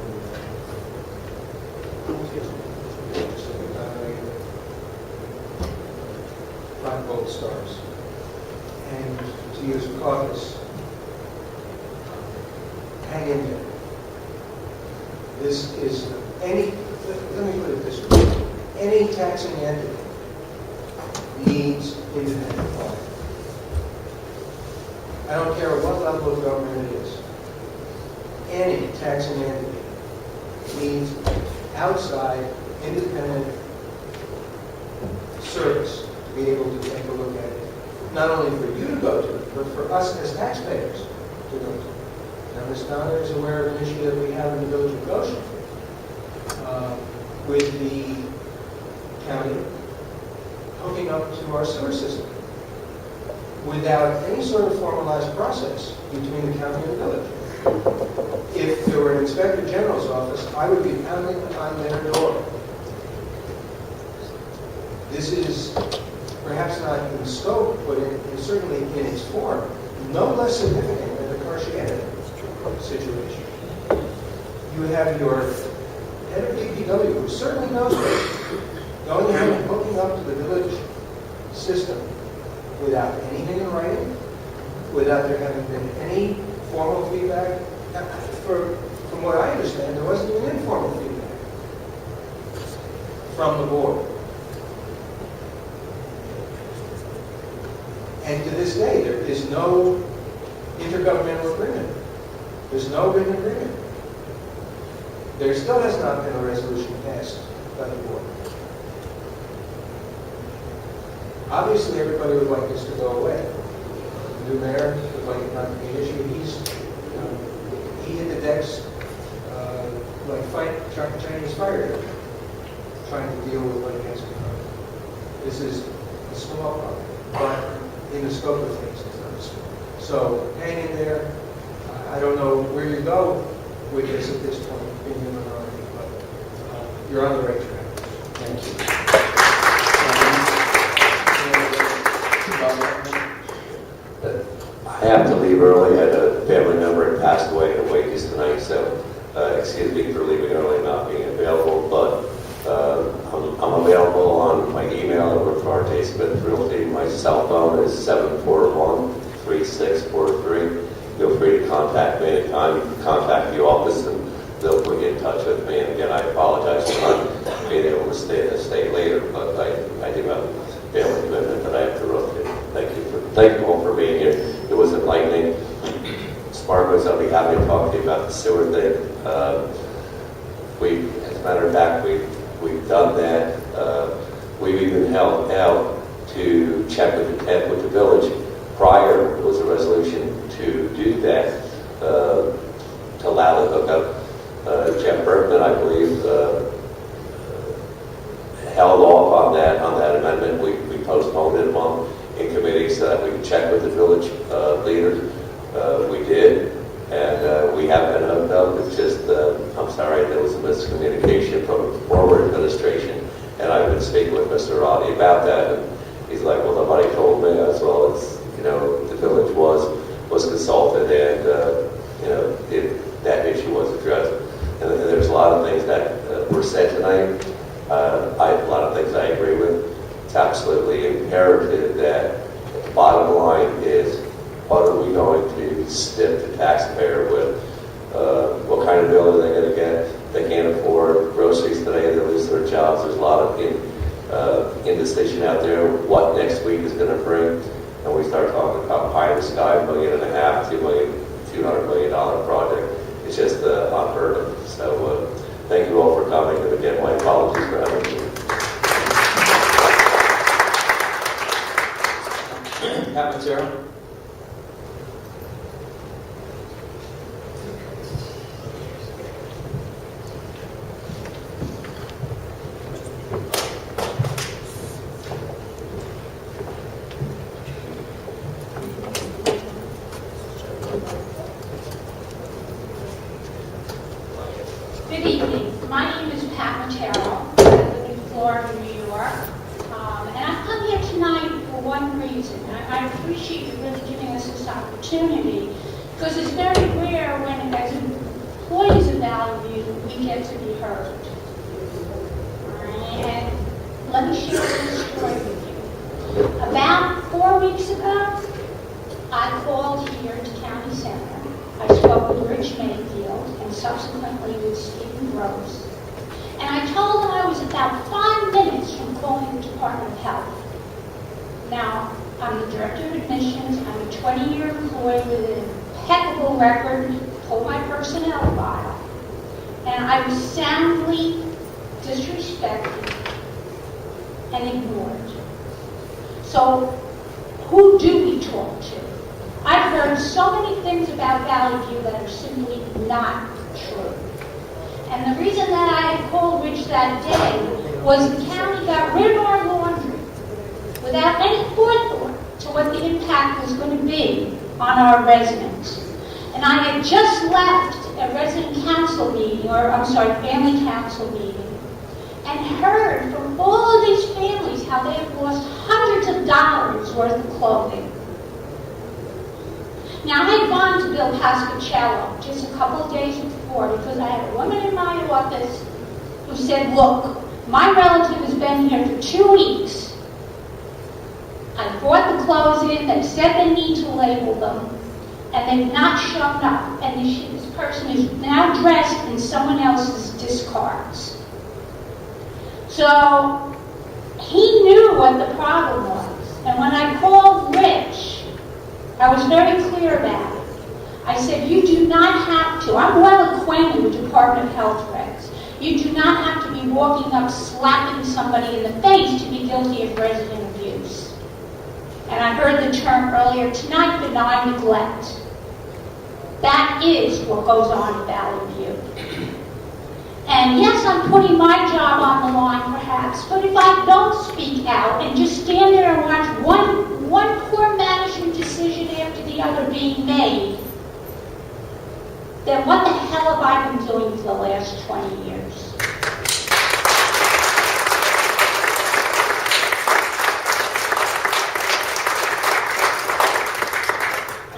5 gold stars. And to use Caucus, hang in there. This is let me put it this way. Any taxing entity needs independent audit. I don't care what level of government it is. Any taxing entity needs outside independent service to be able to take a look at it. Not only for you to go to, but for us as taxpayers to go to. Now, Ms. Donna is aware of an issue that we have in the village of Goshen with the county hooking up to our sewer system without any sort of formalized process between the county and the village. If there were an Inspector General's office, I would be pounding on their door. This is perhaps not in scope, but certainly in its form, no less significant than the Cartier situation. You have your head of DPW, who certainly knows this, going ahead and hooking up to the village system without anything in writing, without there having been any formal feedback. From what I understand, there wasn't even informal feedback from the board. And to this day, there is no intergovernmental agreement. There's no written agreement. There still has not been a resolution passed by the board. Obviously, everybody would like this to go away. The new mayor would like it not to be an issue. He hit the decks like Chinese fire, trying to deal with what he has become. This is a small problem, but in the scope of things, it's not small. So hang in there. I don't know where you go with this at this point, being in the minority, but you're on the right track. Thank you. I have to leave early. I had a family member that passed away in a wake tonight, so excuse me for leaving early and not being available, but I'm available on my email over for R.J. Smith Realty. My cell phone is 741-3643. Feel free to contact me anytime. You can contact the office and they'll put you in touch with me. And again, I apologize for not being able to stay later, but I do have a family commitment that I have to run to. Thank you all for being here. It was enlightening. Markowitz, I'll be happy to talk to you about the sewer thing. As a matter of fact, we've done that. We've even helped out to check with the village. Prior was a resolution to do that, to allow the hookup. Jeff Bergman, I believe, held off on that amendment. We postponed it in committee so that we could check with the village leaders. We did, and we have been hooked up. It's just, I'm sorry, there was a miscommunication from the former administration, and I've been speaking with Mr. Roddy about that, and he's like, well, nobody told me, as well as, the village was consulted, and, that issue was addressed. And there's a lot of things that were said tonight. A lot of things I agree with. It's absolutely imperative that the bottom line is, what are we going to stiff the taxpayer with? What kind of bill are they going to get? They can't afford groceries today, they lose their jobs. There's a lot of indecision out there what next week is going to bring. And we start talking about pie in the sky, $1.5 million, $200 million project. It's just unheard of. So thank you all for coming, and again, my apologies for having you. Captain. one reason. I appreciate you really giving us this opportunity, because it's very rare when, as employees of Valley View, we get to be heard. All right? And let me share a little story with you. About 4 weeks ago, I called here to County Center. I spoke with Rich Mayfield and subsequently with Stephen Gross. And I told them I was about 5 minutes from calling the Department of Health. Now, I'm the Director of Admissions. I'm a 20-year employee with an impeccable record, pull my personnel file. And I was soundly disrespected and ignored. So, who do we talk to? I've heard so many things about Valley View that are simply not true. And the reason that I had called Rich that day was the county got rid of our laundry without any forethought to what the impact was going to be on our residents. And I had just left a resident council meeting, family council meeting, and heard from all of these families how they have lost hundreds of dollars worth of clothing. Now, I had gone to Bill Pasquicello just a couple of days before because I had a woman in my office who said, look, my relative has been here for 2 weeks. I brought the clothes in, they said they need to label them, and they've not shown up. And this person is now dressed in someone else's discards. So, he knew what the problem was. And when I called Rich, I was very clear about it. I said, you do not have to. I'm well acquainted with Department of Health regs. You do not have to be walking up slapping somebody in the face to be guilty of resident abuse. And I heard the term earlier tonight, benign neglect. That is what goes on in Valley View. And yes, I'm putting my job on the line perhaps, but if I don't speak out and just stand there and watch one poor management decision after the other being made, then what the hell have I been doing for the last 20 years?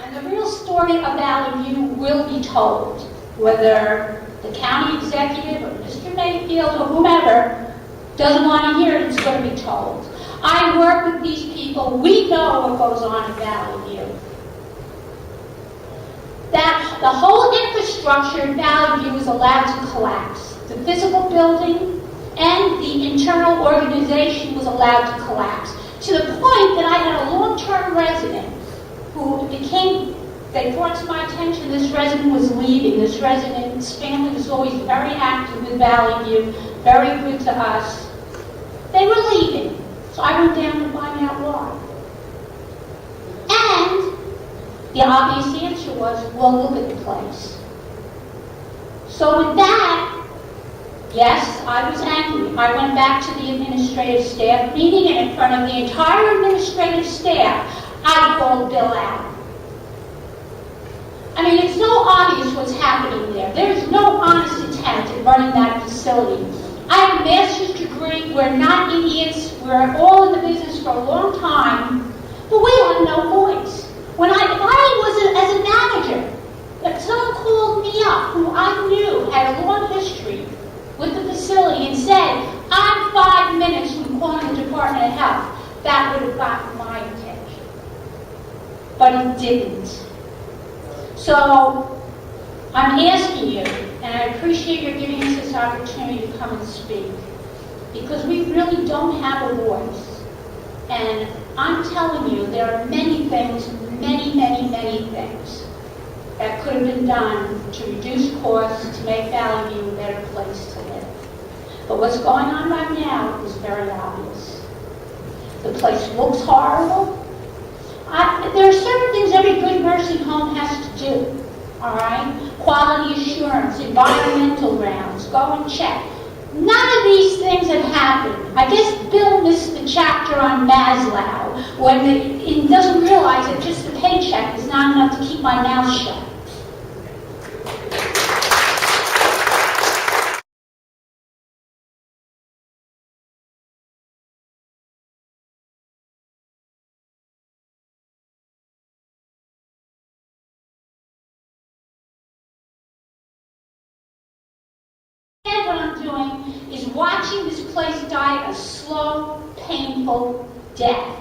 And the real story of Valley View will be told, whether the county executive or Mr. Mayfield or whomever doesn't want to hear it, it's going to be told. I work with these people. We know what goes on in Valley View. That the whole infrastructure in Valley View was allowed to collapse. The physical building and the internal organization was allowed to collapse. To the point that I had a long-term resident who they brought to my attention this resident was leaving. This resident's family was always very active with Valley View, very good to us. They were leaving. So I went down to find out why. And the obvious answer was, well, look at the place. So with that, yes, I was angry. I went back to the administrative staff meeting, and in front of the entire administrative staff, I called Bill out. I mean, it's so obvious what's happening there. There's no honest attempt at running that facility. I have a master's degree. We're not idiots. We're all in the business for a long time, but we have no voice. If I was as a manager, if someone called me up who I knew had a long history with the facility and said, I'm 5 minutes from calling the Department of Health, that would have gotten my attention. But it didn't. So, I'm asking you, and I appreciate your giving us this opportunity to come and speak, because we really don't have a voice. And I'm telling you, there are many things, many things that could have been done to reduce costs, to make Valley View a better place to live. But what's going on right now is very obvious. The place looks horrible. There are certain things every good nursing home has to do. All right? Quality assurance, environmental rounds, go and check. None of these things have happened. I guess Bill missed the chapter on Maslow when he doesn't realize that just the paycheck is not enough to keep my mouth shut. And what I'm doing is watching this place die a slow, painful death.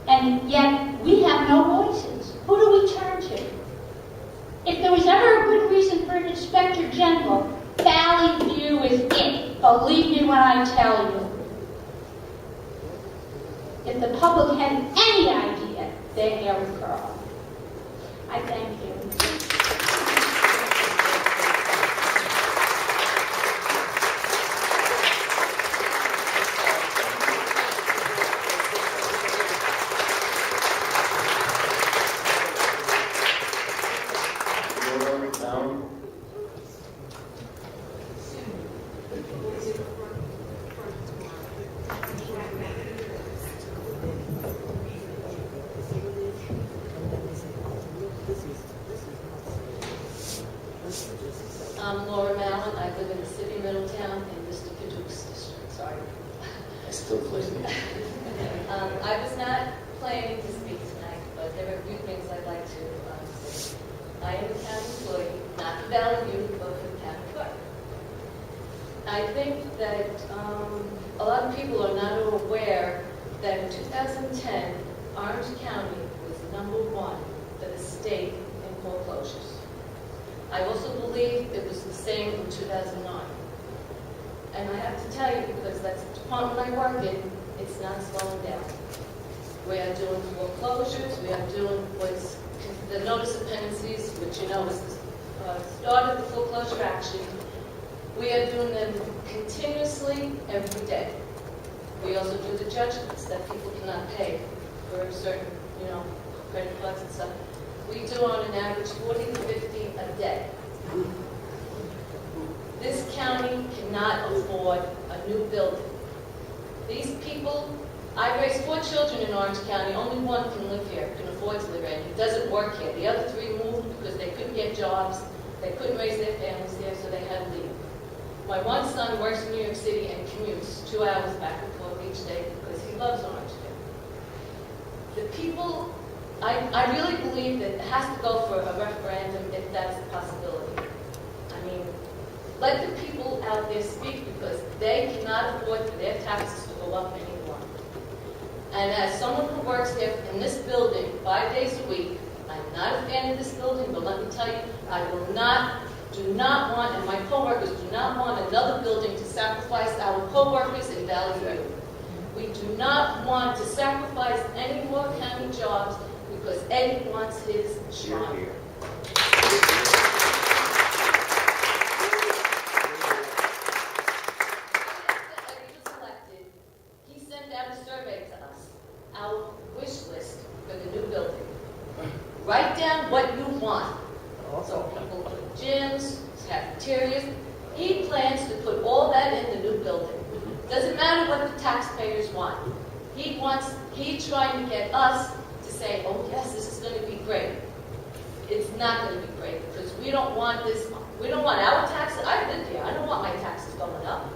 And yet, we have no voices. Who do we turn to? If there was ever a good reason for an inspector general, Valley View is it. Believe me when I tell you. If the public had any idea, their hair would curl. I thank you. I'm Laura Mallon. I live in the city of Middletown in Mr. Kadu's district. Sorry. I still play. I was not planning to speak tonight, but there are a few things I'd like to say. I am a town employee, not the Valley View, but for the town clerk. I think that a lot of people are not aware that in 2010, Orange County was #1 for the state in foreclosures. I also believe it was the same in 2009. And I have to tell you, because that's the department I work in, it's not slowing down. We are doing foreclosures, we are doing what's the notice of pendencies, which you know is the start of the foreclosure action. We are doing them continuously every day. We also do the judgments that people cannot pay for certain, credit cards and stuff. We do on an average 40 to 50 a day. This county cannot afford a new building. These people, I raised 4 children in Orange County, only one can live here, can afford to live here, and he doesn't work here. The other 3 moved because they couldn't get jobs, they couldn't raise their families there, so they had to leave. My one son works in New York City and commutes 2 hours back and forth each day because he loves Orange County. The people, I really believe that it has to go for a referendum if that's a possibility. I mean, let the people out there speak because they cannot afford for their taxes to go up anymore. And as someone who works here in this building 5 days a week, I'm not a fan of this building, but let me tell you, I do not want, and my coworkers do not want another building to sacrifice our coworkers in Valley View. We do not want to sacrifice any more county jobs because Eddie wants his shrine. He sent out a survey to us, our wish list for the new building. Write down what you want. So people put gyms, cafeterias. He plans to put all that in the new building. Doesn't matter what the taxpayers want. He's trying to get us to say, oh yes, this is going to be great. It's not going to be great because we don't want this. We don't want our taxes. I live here. I don't want my taxes going up.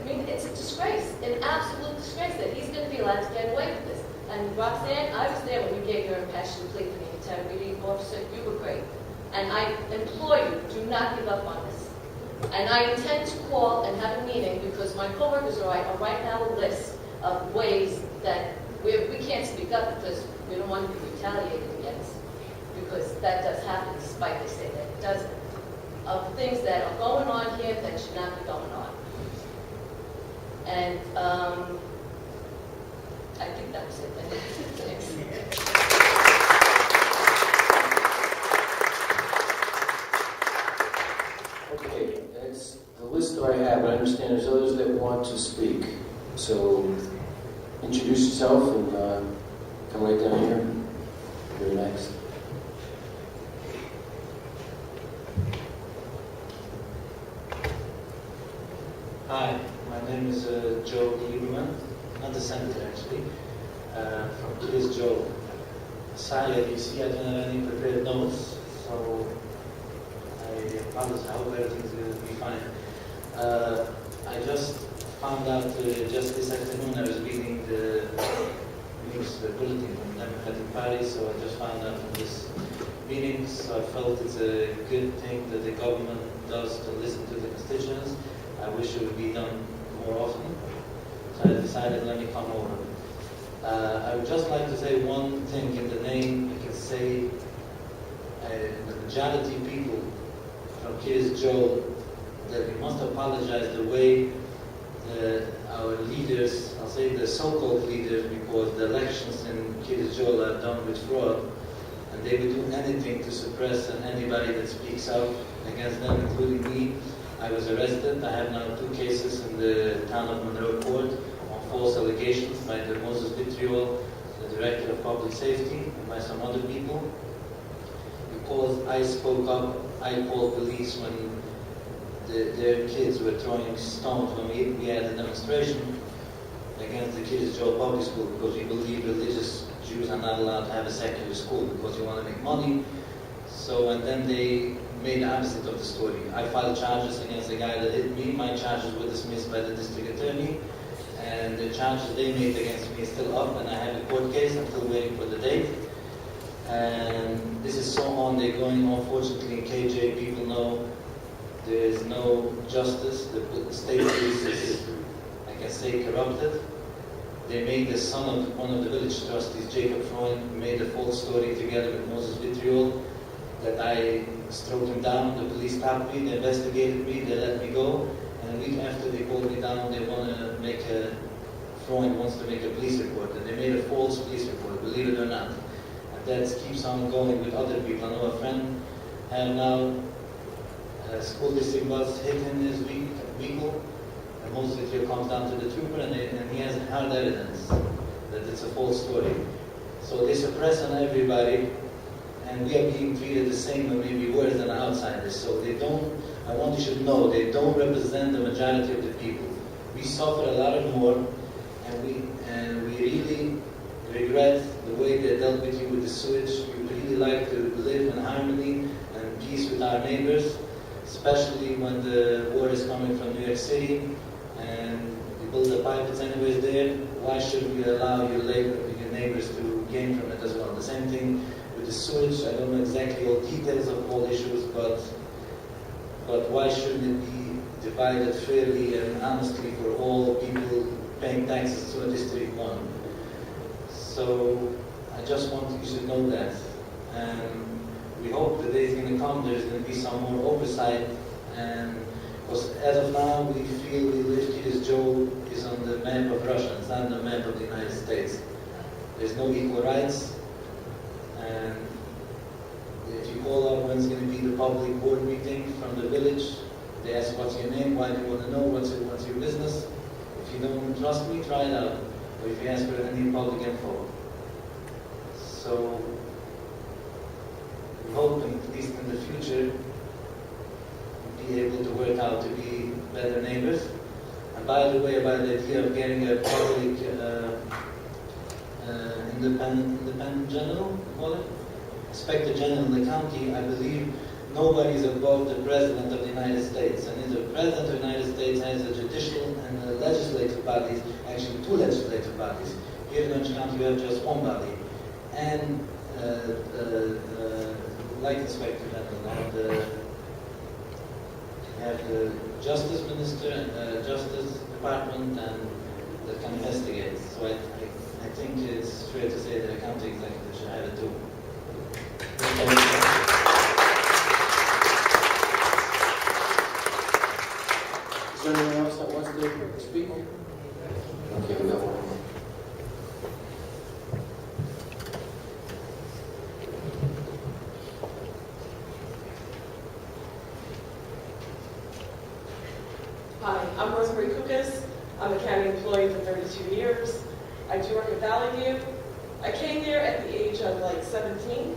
I mean, it's a disgrace, an absolute disgrace that he's going to be allowed to get away with this. And Roxanne, I was there when we gave your impassioned plea for the integrity officer. You were great. And I implore you, do not give up on this. And I intend to call and have a meeting because my coworkers are right now a list of ways that we can't speak up because we don't want to be retaliated against. Because that does happen, despite they say that it doesn't. Of things that are going on here that should not be going on. And I think that was it. Thanks. Okay, that's the list that I have. I understand there's others that want to speak. So introduce yourself and come right down here. You're next. Hi, my name is Joe Lieberman, not the senator actually, from today's Joe. Sorry, as you see, I don't have any prepared notes, so I apologize. I hope everything's going to be fine. I just found out just this afternoon I was reading the news bulletin from the Democratic Party, so I just found out from this meetings, so I felt it's a good thing that the government does to listen to the constituents. I wish it would be done more often, so I decided let me come over. I would just like to say one thing in the name. I can say the majority of people from Kids Joel that we must apologize the way our leaders, I'll say the so-called leaders, because the elections in Kids Joel are done with fraud, and they would do anything to suppress anybody that speaks out against them, including me. I was arrested. I have now 2 cases in the town of Monroe Court on false allegations by the Moses Vitriol, the Director of Public Safety, and by some other people. Because I spoke up, I called police when their kids were throwing stones when we had a demonstration against the Kids Joel Public School, because we believe religious Jews are not allowed to have a secular school because you want to make money. So, and then they made the opposite of the story. I filed charges against the guy that hit me. My charges were dismissed by the district attorney, and the charges they made against me is still up, and I have a court case. I'm still waiting for the date. And this is so on. They're going, unfortunately, in KJ, people know there is no justice. The state police is, I can say, corrupted. They made the son of one of the village trustees, Jacob Freund, made a false story together with Moses Vitriol that I strode him down. The police stopped me, they investigated me, they let me go. And a week after they called me down, they want to make Freund wants to make a police report. And they made a false police report, believe it or not. And that keeps on going with other people. I know a friend had now a school district bus hit him this vehicle. And Moses Vitriol comes down to the trooper and he has hard evidence that it's a false story. So they suppress on everybody, and we are being treated the same or maybe worse than outsiders. So they don't, I want you to know, they don't represent the majority of the people. We suffer a lot more, and we really regret the way they dealt with you with the sewage. We really like to live in harmony and peace with our neighbors, especially when the water is coming from New York City, and we build the pipe that's anyways there. Why should we allow your neighbors to gain from it as well? The same thing with the sewage. I don't know exactly all details of all issues, but why shouldn't it be divided fairly and honestly for all people paying taxes to a District 1? So I just want you to know that. And we hope the day is going to come, there's going to be some more oversight, and because as of now we feel we live Kids Joel is on the map of Russia, it's not on the map of the United States. There's no equal rights, and if you call up when it's going to be the public board meeting from the village, they ask what's your name, why do you want to know, what's your business. If you don't trust me, try it out, or if you ask for any public info. So we hope, at least in the future, we'll be able to work out to be better neighbors. And by the way, about the idea of getting a public independent general, call it, inspector general in the county, I believe nobody is above the President of the United States. And if the President of the United States has a judicial and a legislative bodies, actually 2 legislative bodies. Here in Orange County, we have just 1 body. And like Inspector General, we have the Justice Minister, Justice Department, and that can investigate. So I think it's fair to say that the county executive should have it too. Is there anyone else that wants to speak? Okay, we got one. Hi, I'm Rosemary Caucus. I'm a county employee for 32 years. I do work at Valley View. I came here at the age of like 17,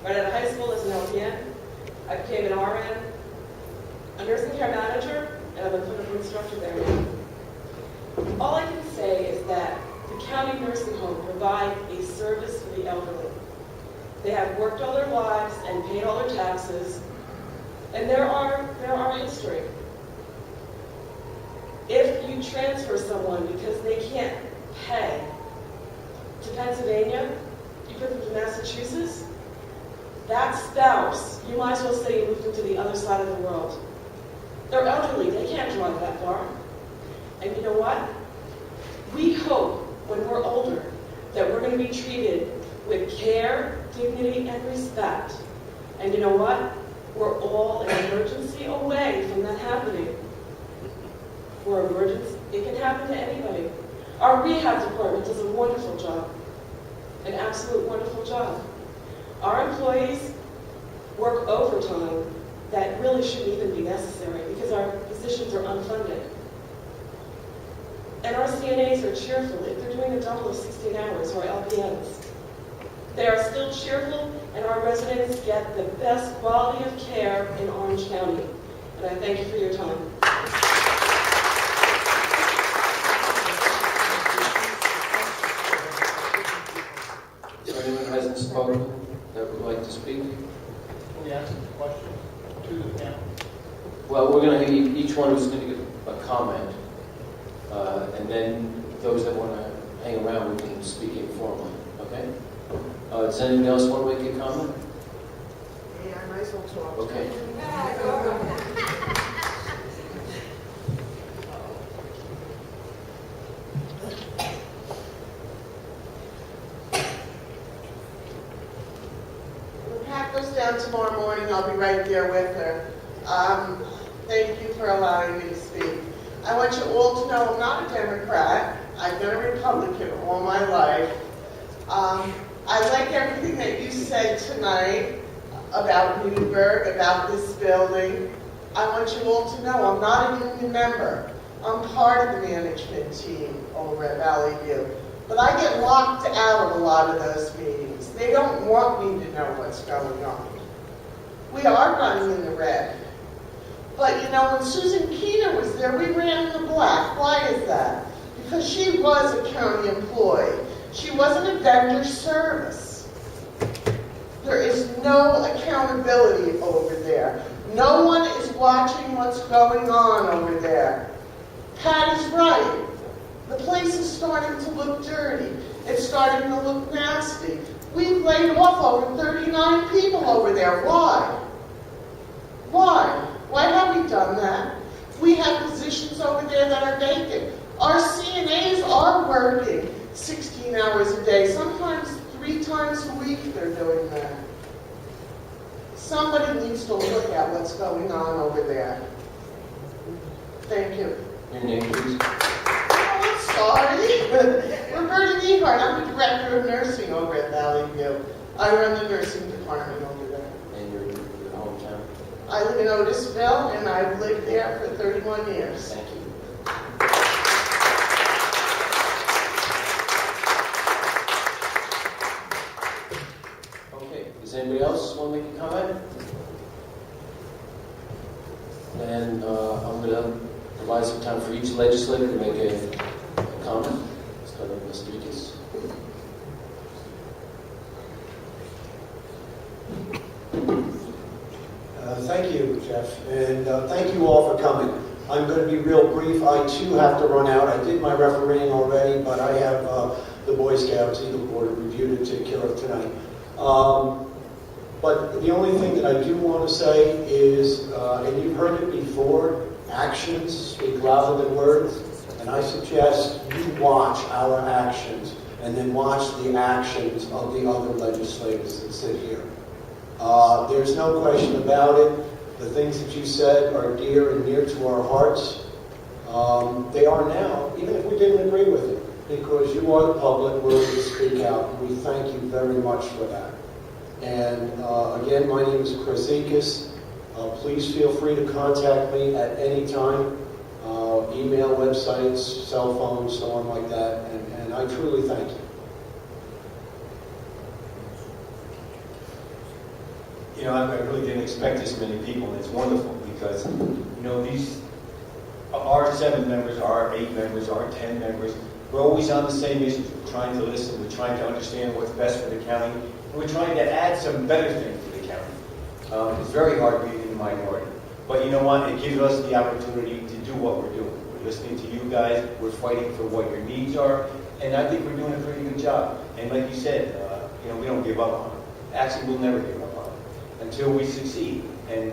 right out of high school as an LPN. I became an RN, a nursing care manager, and I'm a clinical instructor there now. All I can say is that the county nursing home provide a service for the elderly. They have worked all their lives and paid all their taxes, and there are history. If you transfer someone because they can't pay to Pennsylvania, you put them to Massachusetts, that spouse, you might as well say you moved them to the other side of the world. They're elderly, they can't drive that far. And you know what? We hope when we're older that we're going to be treated with care, dignity, and respect. And you know what? We're all an emergency away from that happening. For emergency, it can happen to anybody. Our rehab department does a wonderful job, an absolute wonderful job. Our employees work overtime that really shouldn't even be necessary because our positions are unfunded. And our CNAs are cheerful. They're doing a double of 16 hours, or LPNs. They are still cheerful, and our residents get the best quality of care in Orange County. And I thank you for your time. Is there anyone who hasn't spoken that would like to speak? Can we ask a question to the panel? Well, we're going to, each one is going to give a comment, and then those that want to hang around, we can speak informally, okay? Does anyone else want to make a comment? Yeah, I might as well talk. Okay. When Pat goes down tomorrow morning, I'll be right there with her. Thank you for allowing me to speak. I want you all to know I'm not a Democrat. I've been a Republican all my life. I like everything that you said tonight about Newburgh, about this building. I want you all to know I'm not a union member. I'm part of the management team over at Valley View. But I get locked out of a lot of those meetings. They don't want me to know what's going on. We are running in the red. But you know, when Susan Keener was there, we ran in the black. Why is that? Because she was a county employee. She wasn't a vendor service. There is no accountability over there. No one is watching what's going on over there. Pat is right. The place is starting to look dirty. It's starting to look nasty. We've laid off over 39 people over there. Why? Why? Why have we done that? We have positions over there that are vacant. Our CNAs are working 16 hours a day, sometimes 3 times a week they're doing that. Somebody needs to look at what's going on over there. Thank you. Your name, please. Oh, I'm sorry. Roberta Ehart. I'm the director of nursing over at Valley View. I run the nursing department over there. And your hometown? I live in Otisville, and I've lived there for 31 years. Thank you. Okay, does anybody else want to make a comment? Then I'm going to provide some time for each legislator to make a comment. Starting with Mr. Deacons. Thank you, Jeff, and thank you all for coming. I'm going to be real brief. I too have to run out. I did my refereeing already, but I have the Boy Scouts Eagle Board review to take care of tonight. But the only thing that I do want to say is, and you've heard it before, actions speak louder than words, and I suggest you watch our actions and then watch the actions of the other legislators that sit here. There's no question about it. The things that you said are dear and near to our hearts. They are now, even if we didn't agree with it, because you are the public, we're to speak out, and we thank you very much for that. And again, my name is Caucus. Please feel free to contact me at any time. Email, websites, cell phones, so on like that, and I truly thank you. You know, I really didn't expect this many people, and it's wonderful because, you know, these, our 7 members, our 8 members, our 10 members, we're always on the same issues. We're trying to listen, we're trying to understand what's best for the county, and we're trying to add some better things to the county. It's very hard being in the minority. But you know what? It gives us the opportunity to do what we're doing. We're listening to you guys, we're fighting for what your needs are, and I think we're doing a pretty good job. And like you said, you know, we don't give up on it. Actually, we'll never give up on it. until we succeed. And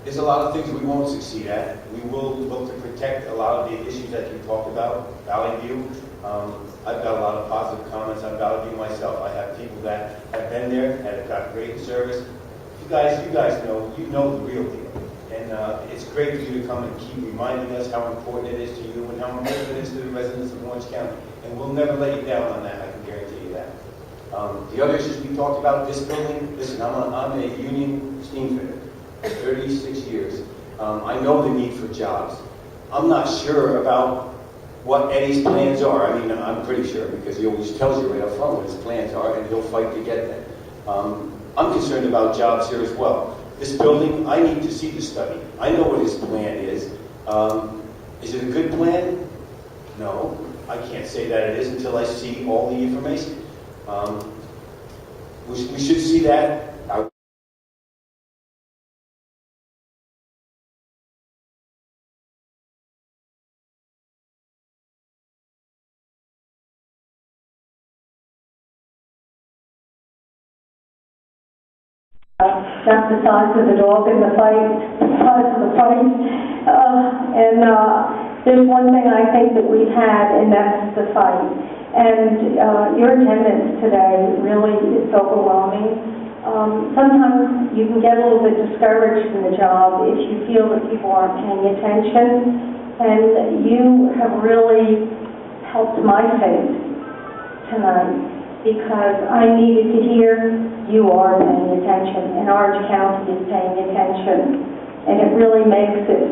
there's a lot of things we won't succeed at. We will look to protect a lot of the issues that you talked about, Valley View. I've got a lot of positive comments on Valley View myself. I have people that have been there, that have got great service. You guys know, you know the real deal. And it's great for you to come and keep reminding us how important it is to you and how important it is to the residents of Orange County. And we'll never let you down on that, I can guarantee you that. The other issues we talked about, this building, listen, I'm a union steam fitter. 36 years. I know the need for jobs. I'm not sure about what Eddie's plans are. I mean, I'm pretty sure because he always tells you right up front what his plans are and he'll fight to get them. I'm concerned about jobs here as well. This building, I need to see the study. I know what his plan is. Is it a good plan? No. I can't say that it is until I see all the information. We should see that. Not the size of the dog in the fight, the size of the fight. There's one thing I think that we've had, and that's the fight. And your attendance today really is overwhelming. Sometimes you can get a little bit discouraged in the job if you feel that people aren't paying attention. And you have really helped my faith tonight, because I needed to hear you are paying attention and Orange County is paying attention. And it really makes it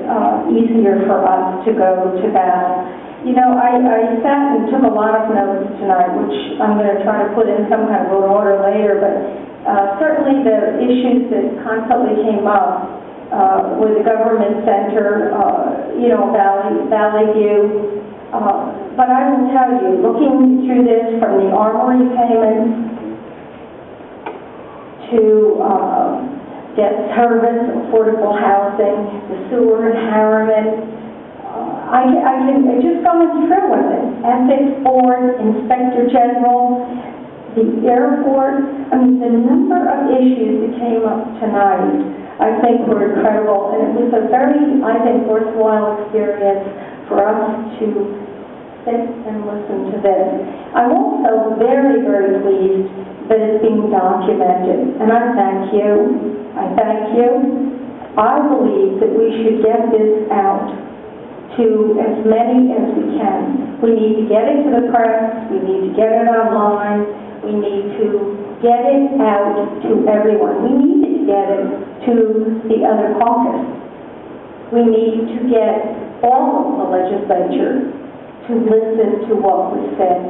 easier for us to go to battle. You know, I sat and took a lot of notes tonight, which I'm going to try to put in some kind of an order later, but certainly the issues that constantly came up with the government center, Valley View. But I will tell you, looking through this from the armory payments to debt service, affordable housing, the sewer in Harriman, I just going through with it. Ethics Board, Inspector General, the airport. I mean, the number of issues that came up tonight, I think were incredible. And it was a very, I think, worthwhile experience for us to sit and listen to this. I'm also very, very pleased that it's being documented, and I thank you. I thank you. I believe that we should get this out to as many as we can. We need to get it to the press. We need to get it online. We need to get it out to everyone. We need to get it to the other caucus. We need to get all of the legislature to listen to what was said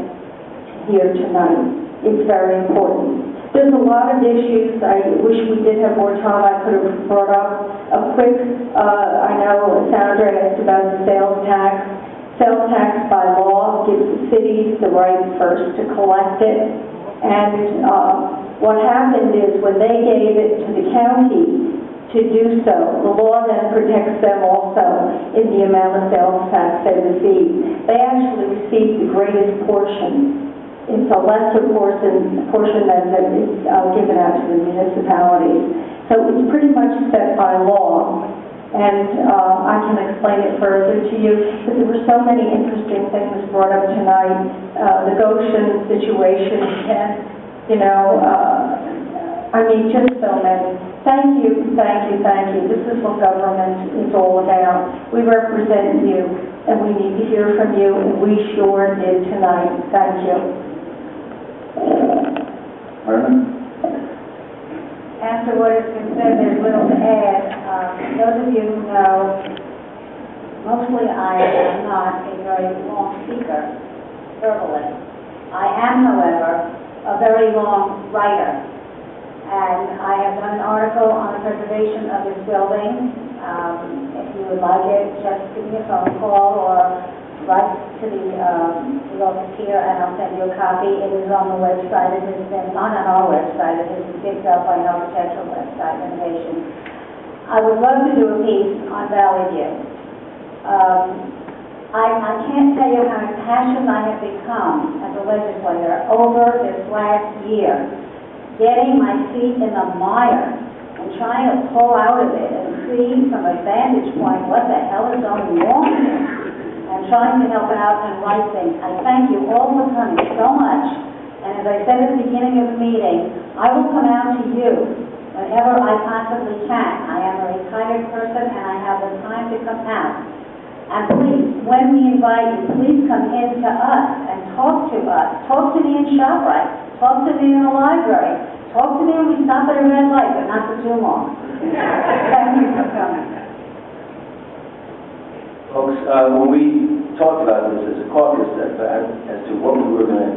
here tonight. It's very important. There's a lot of issues. I wish we did have more time. I could have brought up a quick, I know Sandra asked about the sales tax. Sales tax by law gives the cities the right first to collect it. And what happened is when they gave it to the county to do so, the law then protects them also in the amount of sales tax they receive. They actually receive the greatest portion. It's a lesser portion that is given out to the municipalities. So it's pretty much set by law. And I can explain it further to you, because there were so many interesting things brought up tonight. The Goshen situation, I mean, just so many. Thank you, thank you, thank you. This is what government is all about. We represent you, and we need to hear from you, and we sure did tonight. Thank you. After what has been said, there's little to add. Those of you who know, mostly I am not a very long speaker verbally. I am, however, a very long writer. And I have done an article on the preservation of this building. If you would like it, just give me a phone call or write to the office here and I'll send you a copy. It is on the website. It has been not on our website. It has been picked up by an architectural website, Innovation. I would love to do a piece on Valley View. I can't tell you how impassioned I have become as a legislator over this last year, getting my feet in the mire and trying to pull out of it and see from a vantage point what the hell is going on here, and trying to help out and right things. I thank you all for coming so much. And as I said at the beginning of the meeting, I will come out to you whenever I possibly can. I am a retired person and I have the time to come out. And please, when we invite you, please come in to us and talk to us. Talk to me in ShopRite. Talk to me in the library. Talk to me when we stop at a red light, but not for too long. Thank you for coming. Folks, when we talked about this as a caucus, as to what we were going to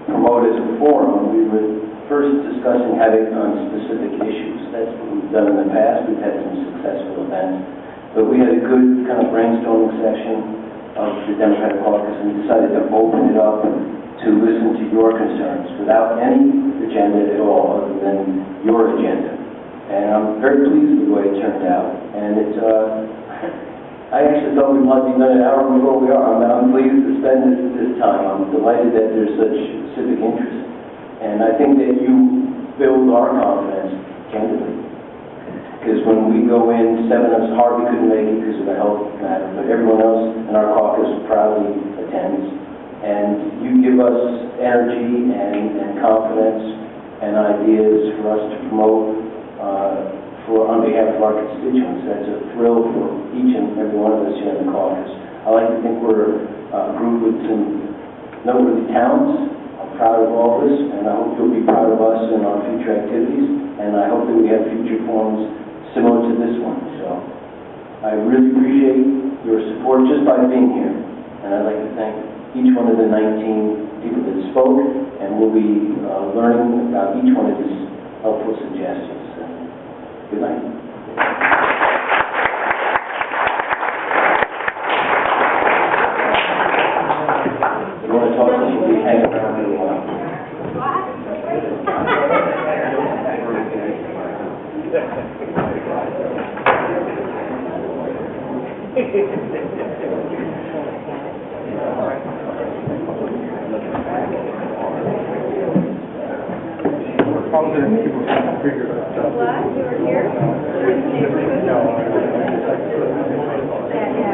promote as a forum, we were first discussing having on specific issues. That's what we've done in the past. We've had some successful events. But we had a good kind of brainstorming session of the Democratic Caucus and decided to open it up to listen to your concerns without any agenda at all other than your agenda. And I'm very pleased with the way it turned out. And it's, I actually thought we might be done an hour before we are. I'm pleased to spend this time. I'm delighted that there's such civic interest. And I think that you build our confidence, candidly. Because when we go in, 7 of us, Harvey couldn't make it because of a health matter, but everyone else in our caucus proudly attends. And you give us energy and confidence and ideas for us to promote on behalf of our constituents. That's a thrill for each and every one of us here in the caucus. I like to think we're a group with some noteworthy talents. I'm proud of all this, and I hope you'll be proud of us in our future activities, and I hope that we have future forums similar to this one. So I really appreciate your support just by being here. And I'd like to thank each one of the 19 people that spoke, and we'll be learning about each one of his helpful suggestions. Good night. If you want to talk to me, we'll be hanging around for a while. What? You were here? Yeah, yeah.